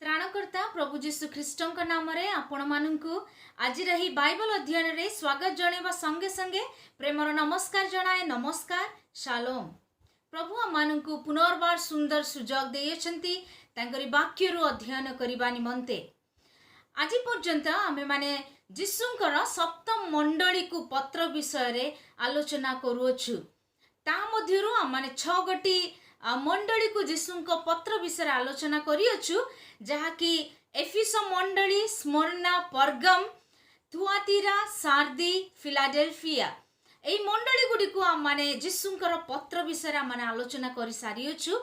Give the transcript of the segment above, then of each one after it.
त्राणकर्ता प्रभु जीशु ख्रीष्टଙ୍କ नामରେ ଆପଣମାନଙ୍କୁ ଆଜିର ଏହି ବାଇବଲ ଅଧ୍ୟୟନରେ ସ୍ୱାଗତ ଜଣାଇବା संगे संगे ପ୍ରେମର ନମସ୍କାର ଜଣାଏ। ନମସ୍କାର, ଶାଲୋମ୍। ପ୍ରଭୁ ଆମମାନଙ୍କୁ ପୁନର୍ବାର ସୁନ୍ଦର ସୁଯୋଗ ଦେଇଛନ୍ତି ତାଙ୍କରି ବାକ୍ୟରୁ ଅଧ୍ୟୟନ କରିବା ନିମନ୍ତେ। ଆଜି ପର୍ଯ୍ୟନ୍ତ ଆମେମାନେ ଯୀଶୁଙ୍କର ସପ୍ତମ ମଣ୍ଡଳୀକୁ ପତ୍ର ବିଷୟରେ ଆଲୋଚନା କରୁଅଛୁ। ତା ମଧ୍ୟରୁ ଆମମାନେ 6 ଗୋଟି मंडली को जीशुଙ୍କ पत्र विषय आलोचना करियछु, जहाँकि एफिस मंडली, स्मरणा, परगम, थुआतीरा, सार्दी, फिलाडेल्फिया एई मंडली गुडी को आमाने जीशुଙ୍କର पत्र विषय आमाने आलोचना करि सारियछु।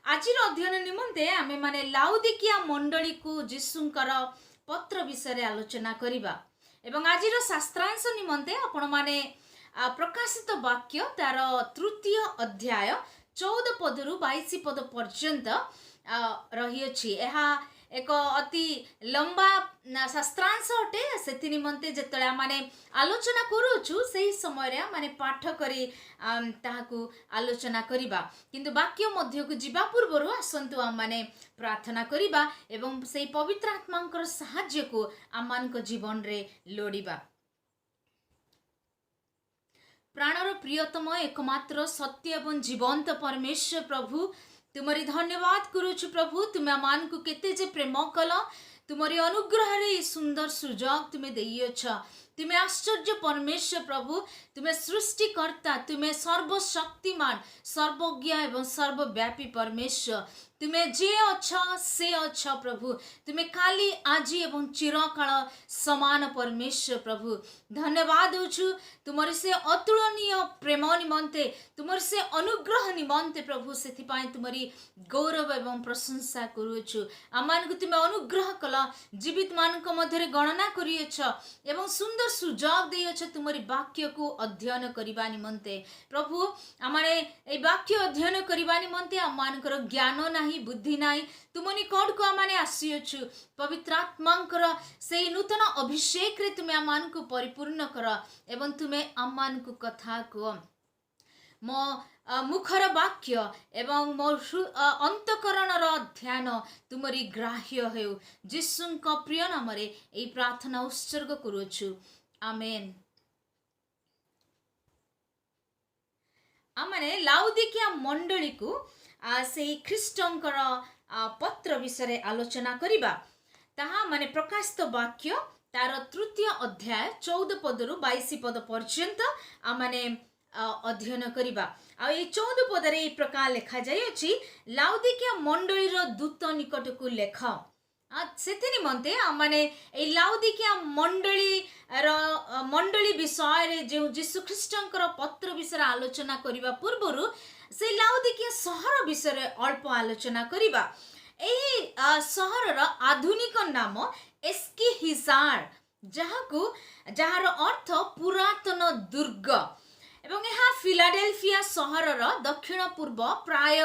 आजिर अध्ययन निमंते आमे माने लाउदिकिया मंडली को जीशुଙ୍କର पत्र विषय आलोचना करिबा। एवं आजिर शास्त्रांश निमंते आपण माने प्रकाशित वाक्य तार तृतीय अध्याय 14 पदरु 22 पद पर्यंत रही अछि। एहा एक अति लंबा शास्त्रांश अटे। सेति निमंते जेतले माने आलोचना करूछु सेही समय रे माने पाठ करी ताहाकु आलोचना करिबा, किंतु वाक्य मध्य को जिबा पूर्वरु आसंतु आमाने प्रार्थना करिबा एवं सेही पवित्र आत्मांकर सहाय्य को आमानक जीवन रे लोडिबा। प्राणर प्रियतम एकमात्र सत्य एवं जीवंत परमेश्वर प्रभु, तुमरी धन्यवाद करूछु प्रभु। तुम मान को केते जे प्रेम कल, तुमरी अनुग्रह रे सुंदर सुजोग तुमे देइयछ। तुमे आश्चर्य परमेश्वर प्रभु, तुमे सृष्टिकर्ता, तुमे सर्वशक्तिमान, सर्वज्ञ एवं सर्वव्यापी परमेश्वर। तुमे जे अच्छा से अच्छा प्रभु, तुमे काली आज एवं चिरकाल समान परमेश्वर प्रभु। धन्यवाद होछु तुमर से अतुलनीय प्रेम निमंते, तुमर से अनुग्रह निमंते प्रभु। सेति पाई तुमरी गौरव एवं प्रशंसा करूछु। आमान को तुमे अनुग्रह कल, जीवित मानक मध्यरे गणना करियछ एवं सुंदर सुजोग देयछ तुमरी वाक्य को अध्ययन करिबा निमंते प्रभु। आमाने ए वाक्य अध्ययन करिबा निमंते आमानकर ज्ञान नाही, बुद्धि नाही, तुम निकट को आमाने आसीयछु। पवित्र आत्मांकर से नूतन अभिषेक रे तुमे आमान को परिपूर्ण कर एवं तुमे आमान को कथा को मो मुखर वाक्य एवं मो अंतकरणर ध्यान तुमरी ग्राह्य हेउ। जीशुଙ୍କ प्रिय नाम रे एई प्रार्थना उत्सर्ग करूछु, आमेन। आमाने लाउदिकिया मंडली को से ख्रीष्टंकर पत्र विषय आलोचना करिबा। ताहा माने प्रकाशित वाक्य तार तृतीय अध्याय 14 पदरु 22 पद पर्यंत आमाने अध्ययन करिबा। आ ए 14 पदरे ए प्रकार लिखा जाय अछि, लाउदिकिया मंडलीर दूत निकट को लेख। सेति निमंते आमाने ए लाउदिकिया मंडली विषय रे जे यीशु ख्रीष्टंकर पत्र विषय आलोचना करिबा पूर्वरु से लाउदिकिया सहर विषय अल्प आलोचना करिबा। एही सहरर आधुनिक नाम एस्कीहिजार, जहार अर्थ पुरातन दुर्ग, एवं यह फिलाडेल्फिया सहरर दक्षिण पूर्व प्राय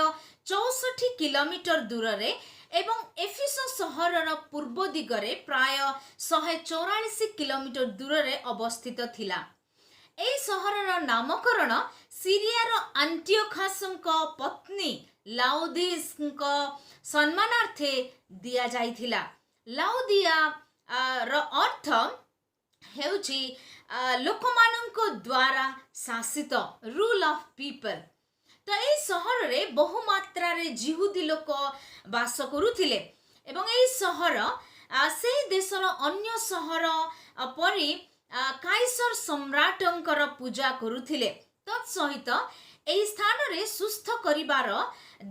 64 किलोमीटर दूर रे एवं एफिस सहरर पूर्व दिगरे प्राय 144 किलोमीटर दूर रे अवस्थित थिला। ए सहरर नामकरण सीरियार आंटियोखसଙ୍କ पत्नी लाउदिसଙ୍କ सम्मानार्थे दिया जाइथिला। लाउदिया र अर्थ हेउची लोकमानଙ୍କ द्वारा शासित, रूल ऑफ पीपल। तो ए सहर रे बहु मात्रा रे जिहुदी लोक वास करुथिले एवं ए सहर से देशर अन्य सहर परि काइसर सम्राटंकर पूजा करुथिले। तत्सहित एई स्थान रे सुस्थ करिबार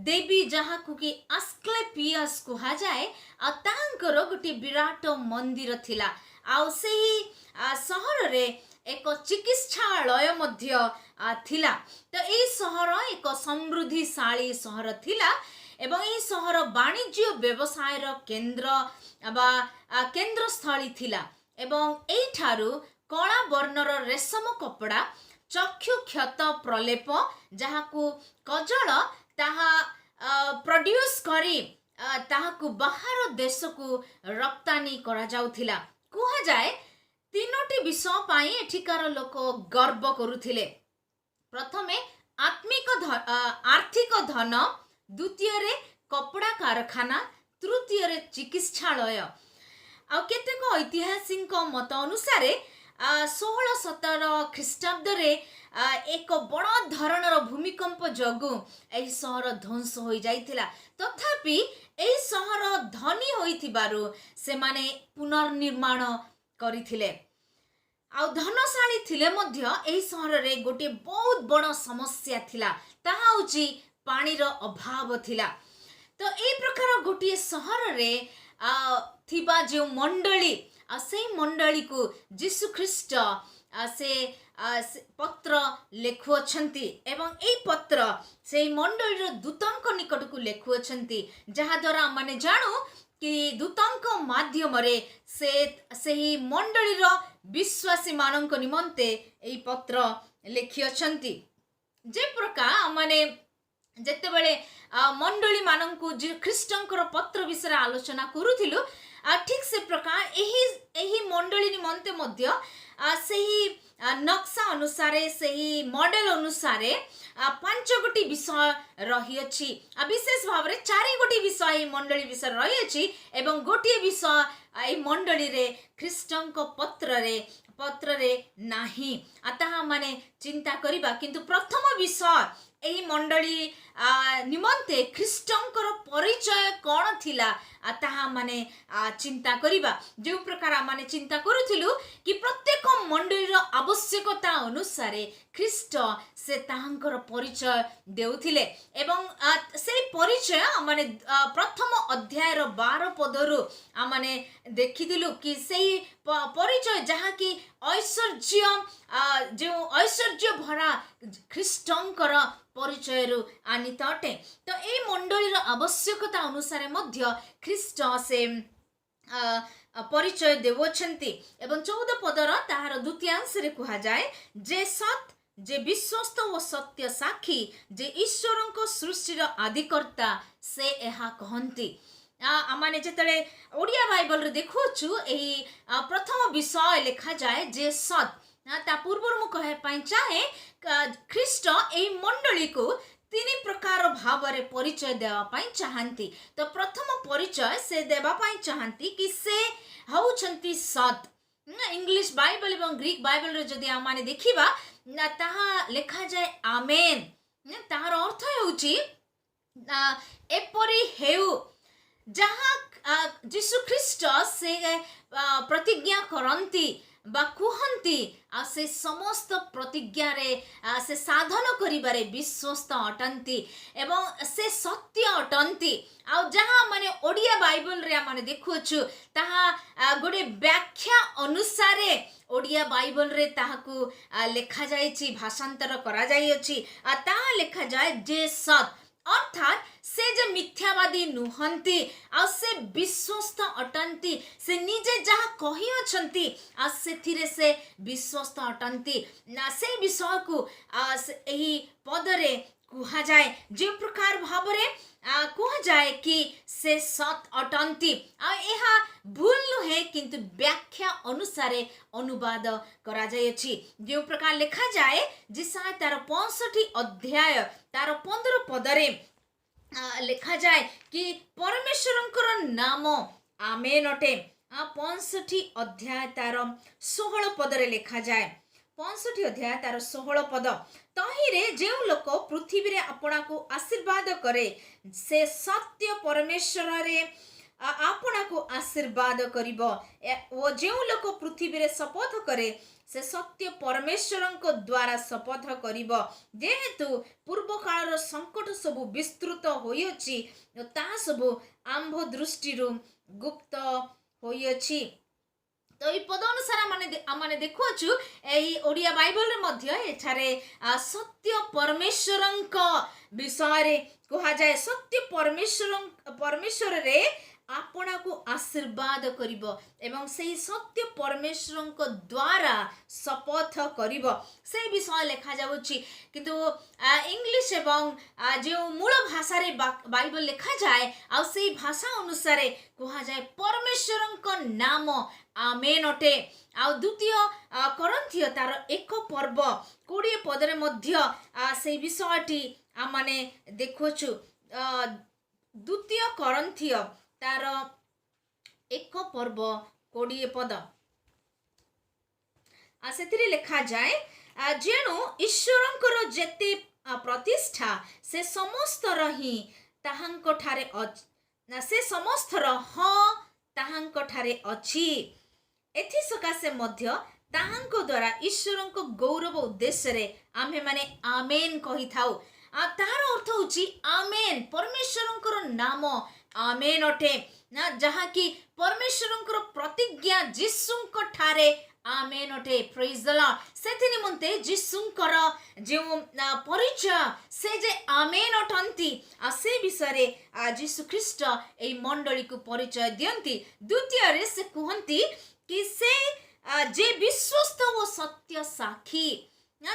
देवी जहाकु कि आस्क्लेपियस कुहा जाए आ तांकर गोटे विराट मंदिर थिला। आ सेही सहर रे एक चिकित्सालय मध्य थिला। तो एई सहर एक समृद्धिशाली सहर थिला एवं एई सहर वाणिज्य व्यवसाय रो केंद्र बा केंद्र स्थली थिला। एवं एई ठारू कला वर्णर रेशम कपड़ा, चक्षु क्षत प्रलेप जहाकु कजल ताहा प्रोड्यूस करी ताहाकु बाहर देश को रप्तानी करा जाउथिला। कुहा जाए तीनोटी विषय पाई एठिकार लोक गर्व करुथिले। प्रथमे आर्थिक धन, द्वितीय रे कपड़ा कारखाना, तृतीय रे चिकित्सालय आ केतेक ऐतिहासिक मत अनुसार 16-17 ख्रीष्टाब्द रे एक बड़ धरणर भूमिकंप जोगु एही सहर ध्वंस हो जाइथिला। तथापि एही सहर धनी होइथिबारु से माने पुनर्निर्माण करिथिले आ धनशाली थिले मध्य एही सहर रे गोटे बहुत बड़ समस्या थिला, ताहा होची पानी रो अभाव थिला। तो एही प्रकार गोटे सहर रे थिबा जो मंडली से मंडली को जीशु ख्रीष्ट से पत्र लेखुअछंती एवं एई पत्र से मंडली दूतंक निकट को लेखुअछंती, जहा द्वारा माने जानु कि दूतंक माध्यम रे से ही मंडली रो विश्वासी मानक निमंते एई पत्र लेखिअछंती। जे प्रकार माने जेते बेले मंडली मानकु जे ख्रीष्टंकर पत्र विषय आलोचना करूथिलु, ठीक से प्रकार एही मंडली निमंते मध्य सही नक्शा अनुसारे सही मॉडल अनुसारे 5 गोटी विषय रही अछि। विशेष भाव रे 4 गोटी विषय मंडली विषय रही अछि एवं गोटी विषय एई मंडली रे ख्रीष्टंक पत्र रे नाही। अतः माने चिंता करिबा, किंतु प्रथम विषय एही मंडली निमंते ख्रीष्टंकर परिचय कौन थिला ताहा माने चिंता करिबा। जो प्रकार माने चिंता करूथिलु कि प्रत्येक मंडलीर आवश्यकता अनुसारे ख्रीष्ट से ताहांकर परिचय देउथिले एवं से परिचय माने प्रथम अध्याय 12 पदरु माने देखिदिलु कि सेही परिचय जहा कि ऐश्वर्य जो ऐश्वर्य भरा ख्रीष्टंकर परिचय रु आनित अटे। तो ए मंडलीर आवश्यकता अनुसार मध्य ख्रीष्ट से परिचय देवछंती एवं 14 पदर ताहार द्वितीयांश रे कहा जाए जे सत जे विश्वस्त व सत्य साक्षी जे ईश्वरंको सृष्टिर आदिकर्ता से एहा कहंती। आमाने जेतले ओडिया बाइबल रे देखुछु एही प्रथम विषय लिखा जाए जे सत ता पूर्व मु कहे पाई चाहे ख्रीष्ट एही मंडली को 3 प्रकार भाव रे परिचय देवा पाई चाहंती। तो प्रथम परिचय से देवा पाई चाहंती कि से हउछंती सत। इंग्लिश बाइबल एवं ग्रीक बाइबल रे जदि आमाने देखिबा ताहा लिखा जाए आमेन, ताहार अर्थ हेउची एपरी हेउ जहाँ जीशु ख्रीष्ट से प्रतिज्ञा करंती बा कुहंती से समस्त प्रतिज्ञा रे से साधन करिबारे विश्वस्त अटंती एवं से सत्य अटंती। आ जहाँ माने ओडिया बाइबल रे माने देखुछु ताहा गोटे व्याख्या अनुसारे ओडिया बाइबल रे ताहाकू लेखा जायछि, भाषांतर करा जायछि। ताहा लेखा जाय जे सत अर्थात से जे मिथ्यावादी नुहंती आ से विश्वस्त अटंती, से निजे जहाँ कही अछंती आ सेथिरे से विश्वस्त अटंती ना से विषय को एही पदरे कुहा जाए। जे प्रकार भाव रे कुहा जाए कि से सत अटंती आ एहा भूल नुहे किंतु व्याख्या अनुसारे अनुवाद करा जायछि। जे प्रकार लिखा जाए जिसा तार 65 अध्याय तार 15 पदरे लिखा जाए कि परमेश्वरंकर नाम आमेन अटे। 65 अध्याय तार 16 पदरे लिखा जाए। 65 अध्याय तार 16 पद तहिरे जेउ लोक पृथ्वी रे आपना को आशीर्वाद करे से सत्य परमेश्वर रे आपना को आशीर्वाद करिबो ओ जेउ लोक पृथ्वी रे शपथ करे से सत्य परमेश्वरंको द्वारा शपथ करिबो। जेहेतु पूर्व कालर संकट सबु विस्तृत होइछि ता सबु आंभ दृष्टिरु गुप्त होइछि। तो ये पद अनुसार आमाने देखुछु एही ओडिया बाइबल रे मध्य एठारे सत्य परमेश्वरंको विषय रे कहा जाए। सत्य परमेश्वर रे आपना को आशीर्वाद करिबो एवं से सत्य परमेश्वरंको द्वारा शपथ करिबो से विषय लिखा जाउछि। किंतु इंग्लिश एवं जो मूल भाषा रे बाइबल लिखा जाए आ से भाषा अनुसार कहा जाए परमेश्वरंको नाम आमेन अटे। आ द्वितीय करंथिय तार 1 पर्व 20 पदरे मध्य से विषयटी आमाने देखुछु। द्वितीय करंथिय तार 1 पर्व 20 पद से लिखा जाए जेणु ईश्वरंकर जेते प्रतिष्ठा से समस्त रही ताहांको ठारे से समस्त हाँ ताहांको ठारे अछि एथि सकाशे मध्य ताहांको द्वारा ईश्वरंको गौरव उद्देश्य रे आमे माने आमेन कहि थाउ तार अर्थ होची आमेन परमेश्वरंकर नाम आमेन अटे ना जहाँ कि परमेश्वरंकर प्रतिज्ञा जीशुंको ठारे आमेन अटे प्रेज द लॉर्ड सेथि निमंते जीशुंकर जो परिचय से जे आमेन अटंती से विषय रे जीशु ख्रीष्ट एई मंडली को परिचय दियंती द्वितीय रे से कहंती कि से जे विश्वस्त व सत्य साक्षी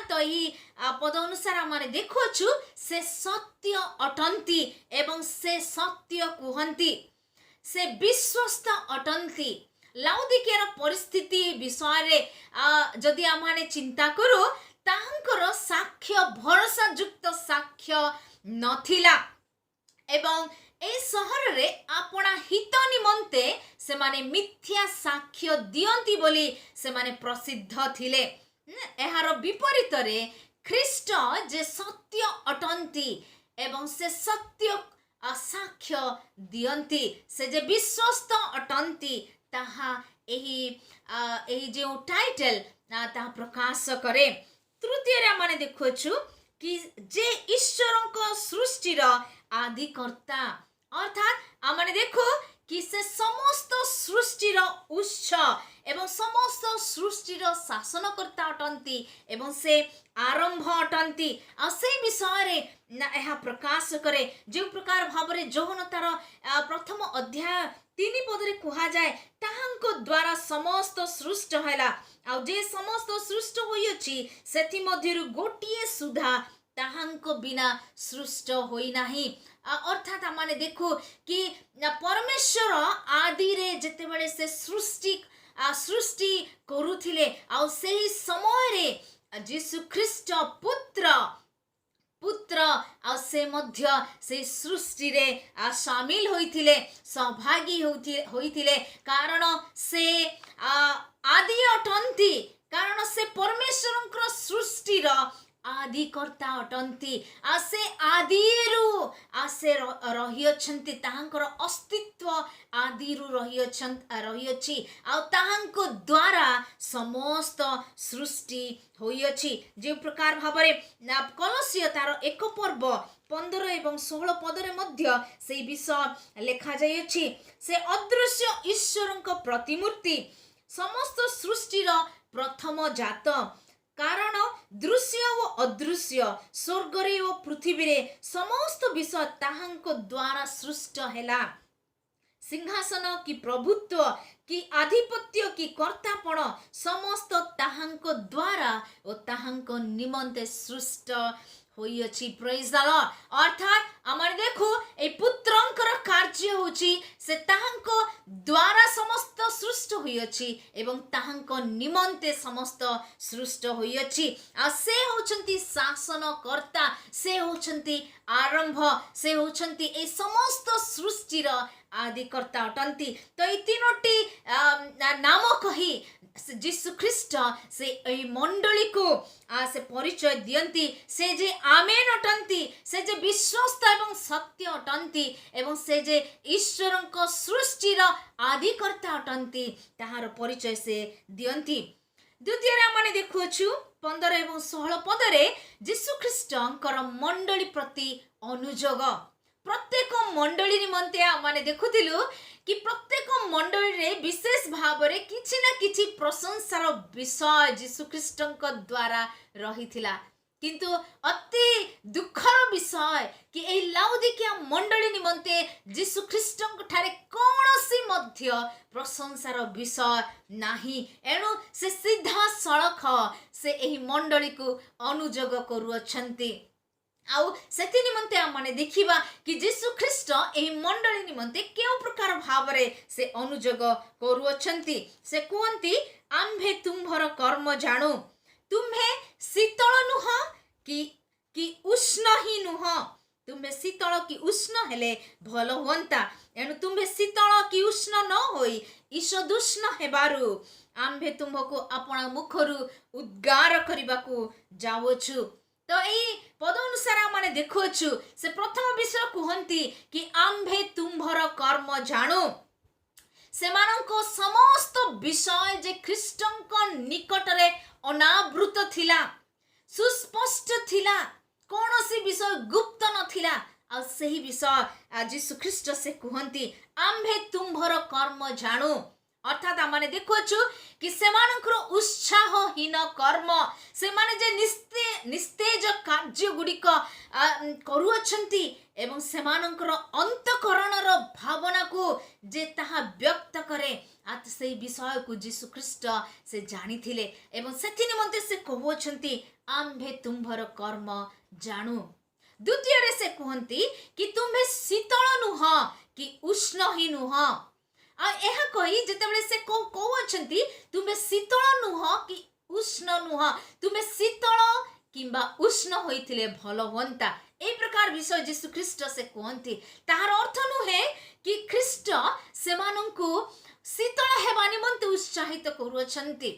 तो यही पद अनुसार आम देखुछु से सत्य अटंती एवं से सत्य कहंती से विश्वस्त अटंती लाउदिकियार परिस्थिति विषय रे जदि आम चिंता करू ताहांकर साक्ष्य भरोसा युक्त साक्ष्य नथिला एवं ए सहर रे आपना हित निमंते से माने मिथ्या साक्ष्य दियंती बोली से माने प्रसिद्ध थिले एहार विपरीत रे ख्रीष्ट जे सत्य अटंती एवं से सत्य साक्ष्य दियंती से जे विश्वस्त अटंती ताहा एही जो टाइटल ताहा प्रकाश करे तृतीय रे माने देखुछु कि जे ईश्वरंको सृष्टिर आदिकर्ता अर्थात आमने देखो कि से समस्त सृष्टिर उत्स एवं समस्त सृष्टिर शासनकर्ता अटंती एवं से आरंभ अटंती से विषय रे यह प्रकाश करे जो प्रकार भाव रे जोहन तार प्रथम अध्याय 3 पद रे कहा जाए ताहांको द्वारा समस्त सृष्ट हैला आ जे समस्त सृष्ट होई अछि सेथि मध्यरु गोटिए सुधा ताहांको बिना सृष्ट होई नाही अर्थात आमने देखो कि परमेश्वर आदि रे जते बेले से सृष्टि करुथिले आ सेही समय रे जीशु ख्रीष्ट पुत्र आ से मध्य से सृष्टि रे शामिल होइथिले सहभागी होइथिले कारण से आदि अटंती कारण से परमेश्वरंकर सृष्टिर आदिकर्ता अटंती आसे आदिरु आसे रही अछंती ताहांकर अस्तित्व आदिरु रही अछि आ ताहांको द्वारा समस्त सृष्टि होई अछि जे प्रकार भाबरे कलसिय तार 1 पर्व 15 एवं 16 पदरे मध्य से विषय लेखा जाय अछि से अदृश्य ईश्वरंको प्रतिमूर्ति समस्त सृष्टिर प्रथम जात कारण दृश्य व अदृश्य स्वर्ग रे व पृथ्वी रे समस्त विषय ताहांको द्वारा सृष्ट हैला सिंहासन की प्रभुत्व की आधिपत्य की कर्तापण समस्त ताहांको द्वारा और ताहांको निमंते सृष्ट होई अछि प्रेज द लॉर्ड अर्थात आमर देखो ए पुत्रंकर कार्य होची से ताहांको द्वारा समस्त सृष्ट होई अछि एवं ताहांको निमंते समस्त सृष्ट होई अछि आ से होचंती शासनकर्ता से होचंती आरंभ से होचंती ए समस्त सृष्टिर आदिकर्ता अटंती तो ए तीनोटी नाम कही जीशु ख्रीष्ट से ए मंडली को से परिचय दियंती से जे आमेन अटंती से जे विश्वस्त एवं सत्य अटंती एवं से जे ईश्वरंको सृष्टिर आदिकर्ता अटंती ताहार परिचय से दियंती द्वितीय रे माने देखुछु 15 एवं 16 पदरे जीशु ख्रीष्टंकर मंडली प्रति अनुजोग प्रत्येक मंडली निमंते माने देखुथिलु कि प्रत्येक मंडली रे विशेष भाव रे किछि ना किछि प्रशंसार विषय जीशु ख्रीष्टंक द्वारा रहिथिला किंतु अति दुखर विषय कि ए लाउदिकिया मंडली निमंते जीशु ख्रीष्टंक ठारे कोनोसी मध्य प्रशंसार विषय नाही एणु से सीधा सड़क से एही मंडली को अनुजोग करूअछंती आउ सेति निमंते आमने देखिबा कि जीशु ख्रीष्ट एही मंडली निमंते केउ प्रकार भाव रे से अनुजोग करूअछंती से कहंती आम्भे तुम्भर कर्म जानु तुम्हे शीतल नुह कि उष्ण ही नुह तुम्हें शीतल कि उष्ण हेले भल हुअंता। एणु तुम्हें शीतल कि उष्ण न होई ईषदुष्ण हेबारु आम्भे तुमको आपण मुखरु उद्गार करबाकू जाउछु। तो एई पद अनुसार माने देखुछु से प्रथम विषय कहंती कि आम्भे तुम्भर कर्म जाणु। सेमानंको समस्त विषय जे ख्रीष्टंको निकटरे अनावृत थिला, सुस्पष्ट थिला, कौनसी विषय गुप्त नथिला। आ सही विषय यीशु ख्रीष्ट से कहंती आम्भे तुम्भर कर्म जाणु। अर्थात आमाने देखुछु कि सेमानंकर उत्साहहीन कर्म से माने जे निस्तेज कार्य गुड़िक करुअछंती एवं सेमानंकर अंतकरणर भावना को जे ताहा व्यक्त करे आत से विषय को यीशु ख्रीष्ट से जानिथिले एवं सेथि निमंते से कहउछंती आम्भे तुम्भर कर्म जाणु। द्वितीय रे से कहंती कि तुम्भे शीतल नुह कि उष्ण ही नुह। यह कही जितेबले से कहउछंती तुम्हें शीतल नुह कि उष्ण नुह, तुम्हें शीतल किंबा उष्ण होइथिले भल हुअंता। ए प्रकार विषय यीशु ख्रीष्ट से कहंती। ताहार अर्थ नुहे कि ख्रीष्ट सेमानंकु शीतल हेबा निमंते उत्साहित करुअछंती।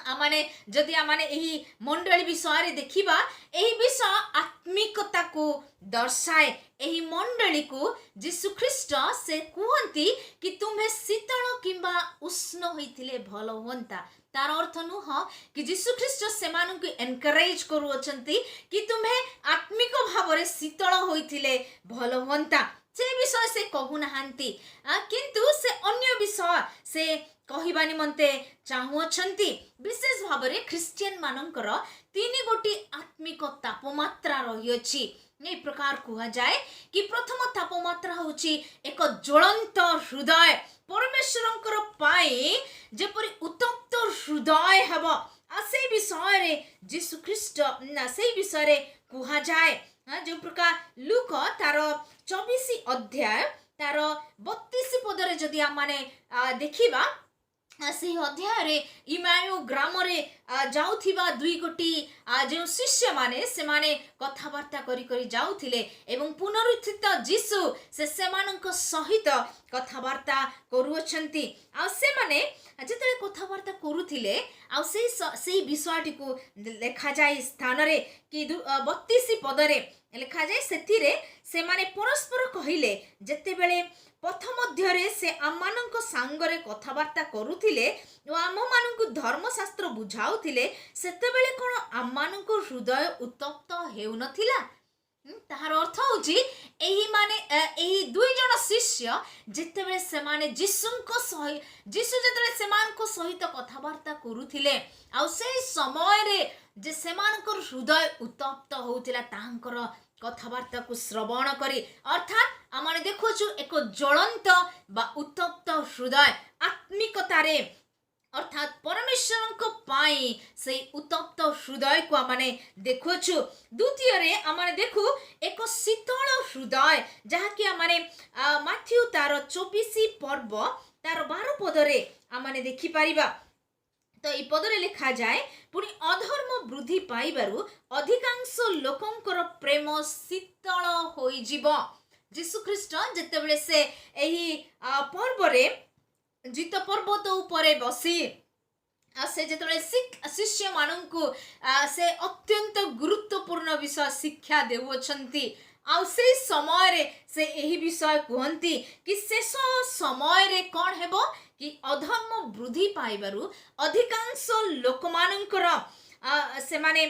आमाने जदि आमाने एही मंडली विषय रे देखिबा एही विषय आत्मिकता को दर्शाए। एही मंडली को यीशु ख्रीष्ट से कहंती कि तुम्हें शीतल किंबा उष्ण होइथिले भल हुअंता। तार अर्थ नुह कि यीशु ख्रीष्ट सेमानंकु एनकरेज करुअछंती कि तुम्हें आत्मिक भावरे शीतल होइथिले भल हुअंता। से विषय से कहू नाहांती किंतु से अन्य विषय से कहवा निमंते चाहुअछंती। विशेष भावरे ख्रिस्टियन मानकर तीन गोटी आत्मिक तापमात्रा रहिअछि। ए प्रकार कहा जाए कि प्रथम तापमात्रा होछि एक ज्वलंत हृदय परमेश्वरंकर पाई जेपरि उत्तप्त हृदय हेब। आ से विषय रे यीशु ख्रीष्ट ना से विषय रे कहा जाए जो प्रकार लूक तार 24 अध्याय तार 32 पदरे जदि आमाने देखिबा से अध्याय रे इमायु ग्राम रे जाउथिबा दुई गोटी जो शिष्य माने से माने कथावार्ता करी करी जाउथिले एवं पुनरुत्थित यीशु से सेमानक सहित कथावार्ता करुअछंती। आ से माने जेतले कथावार्ता करुथिले आ से विषयटी को लेखा जाय स्थान रे कि 32 पदरे लेखा जाय सेथिरे से माने परस्पर कहिले जेते बेले पथ मध्यरे से आममानक सांगरे कथावार्ता करुथिले ओ आममानक धर्मशास्त्र बुझाउथिले सेतेबेले कोन आममानक हृदय उत्तप्त हेउ नथिला। ताहार अर्थ होची एही माने एही दुई जण शिष्य जेतेबेले से माने यीशुको सहित यीशु जेतेबेले सेमानक सहित कथावार्ता करुथिले आ से समय रे जे सेमानक हृदय उत्तप्त होउथिला ताहांकर कथावार्ता को श्रवण करी अर्थात आमाने देखुछु एक ज्वलंत बा उत्तप्त हृदय आत्मिकतारे अर्थात परमेश्वरंक पाई से उत्तप्त हृदय को आमाने देखुछु। द्वितीय रे आमाने देखु एक शीतल हृदय जहा कि आमाने माथ्यू तार 24 पर्व तार 12 पदरे आमाने देखि परिबा। तो ई पदरे लिखा जाए पुणी अधर्म वृद्धि पाइबारु अधिकांश लोकंकर प्रेम शीतल होई जीव। यीशु ख्रीष्ट जेतेबेले से एही पर्व रे जित पर्वत उपरे बसी से जेतेबेले शिष्य मानंकु से अत्यंत गुरुत्वपूर्ण विषय शिक्षा देउछंती। आ से समय रे से एही विषय कहंती कि शेष समय रे कोन हेबो कि अधर्म वृद्धि पाइबारु अधिकांश लोकमानंकर से माने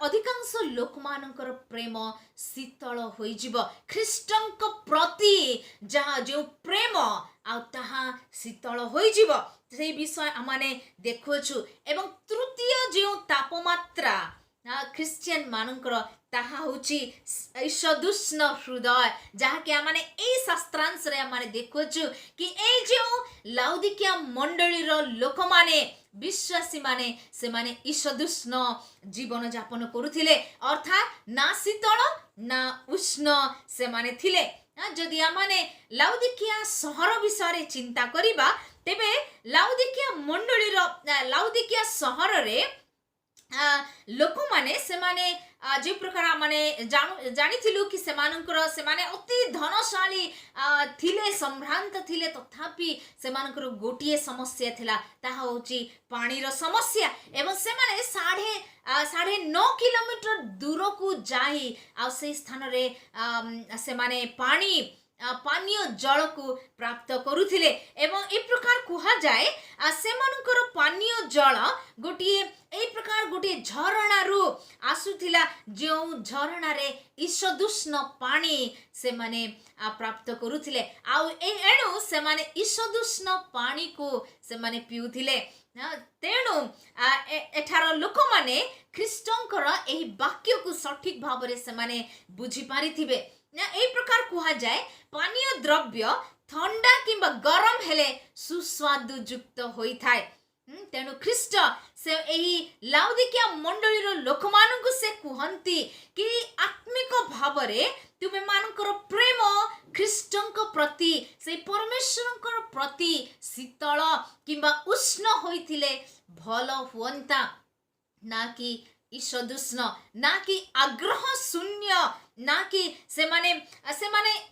अधिकांश लोकमानंकर प्रेम शीतल होई जीव। ख्रीष्टंक प्रति जहाँ जो प्रेम आ ताहा शीतल होई जीव से विषय आमाने देखुछु। एवं तृतीय जो तापमात्रा ख्रिस्टियन मानकर ताहा होची ईषदुष्ण हृदय जहा कि आमाने ए शास्त्रांश रे आमाने देखुछु कि ए जो लाउदिकिया मंडली रो लोक माने विश्वासी माने से माने ईषदुष्ण जीवन यापन करुथिले अर्थात ना शीतल ना उष्ण से माने थिले। जदि आमाने लाउदिकिया सहर विषय रे चिंता करिबा तेबे लाउदिकिया मंडली रो लाउदिकिया सहर रे लोक माने से माने जे प्रकार माने जानिथिलु कि सेमाने अति धनशाली थिले, सम्भ्रांत थिले, तथापि सेमानकर गोटिए समस्या थिला, ताहा होची पानीर समस्या। एवं सेमाने 9.5 किलोमीटर दूर को जाई आ से स्थान रे सेमाने पानीय जल को प्राप्त करुथिले। एवं ए प्रकार कुहा जाए सेमानकर पानीय जल गोटिए ए प्रकार गोटे झरणा रु आसुथिला, जो झरणा रे ईशदुष्ण पानी से माने प्राप्त करुथिले। आउ एणु से माने ईशदुष्ण पानी को से माने पिउथिले। तेणु एठार लोक माने ख्रीष्टंकर एही वाक्य को सठिक भाव रे से माने बुझी पारिथिबे। ए प्रकार कुहा जाए पानीय द्रव्य ठंडा किंबा गरम हेले सुस्वादु युक्त होई थाए। तेणु ख्रीष्ट से एही लाउदिकिया मंडली रो लोक मानकु से कुहंती कि आत्मिक भाव रे तुमे मानकर प्रेम ख्रीष्टंक प्रति से परमेश्वरंकर प्रति शीतल किंबा उष्ण होइथिले भल हुअंता, ना कि ईशदुष्ण, ना कि आग्रह शून्य, ना कि सेमाने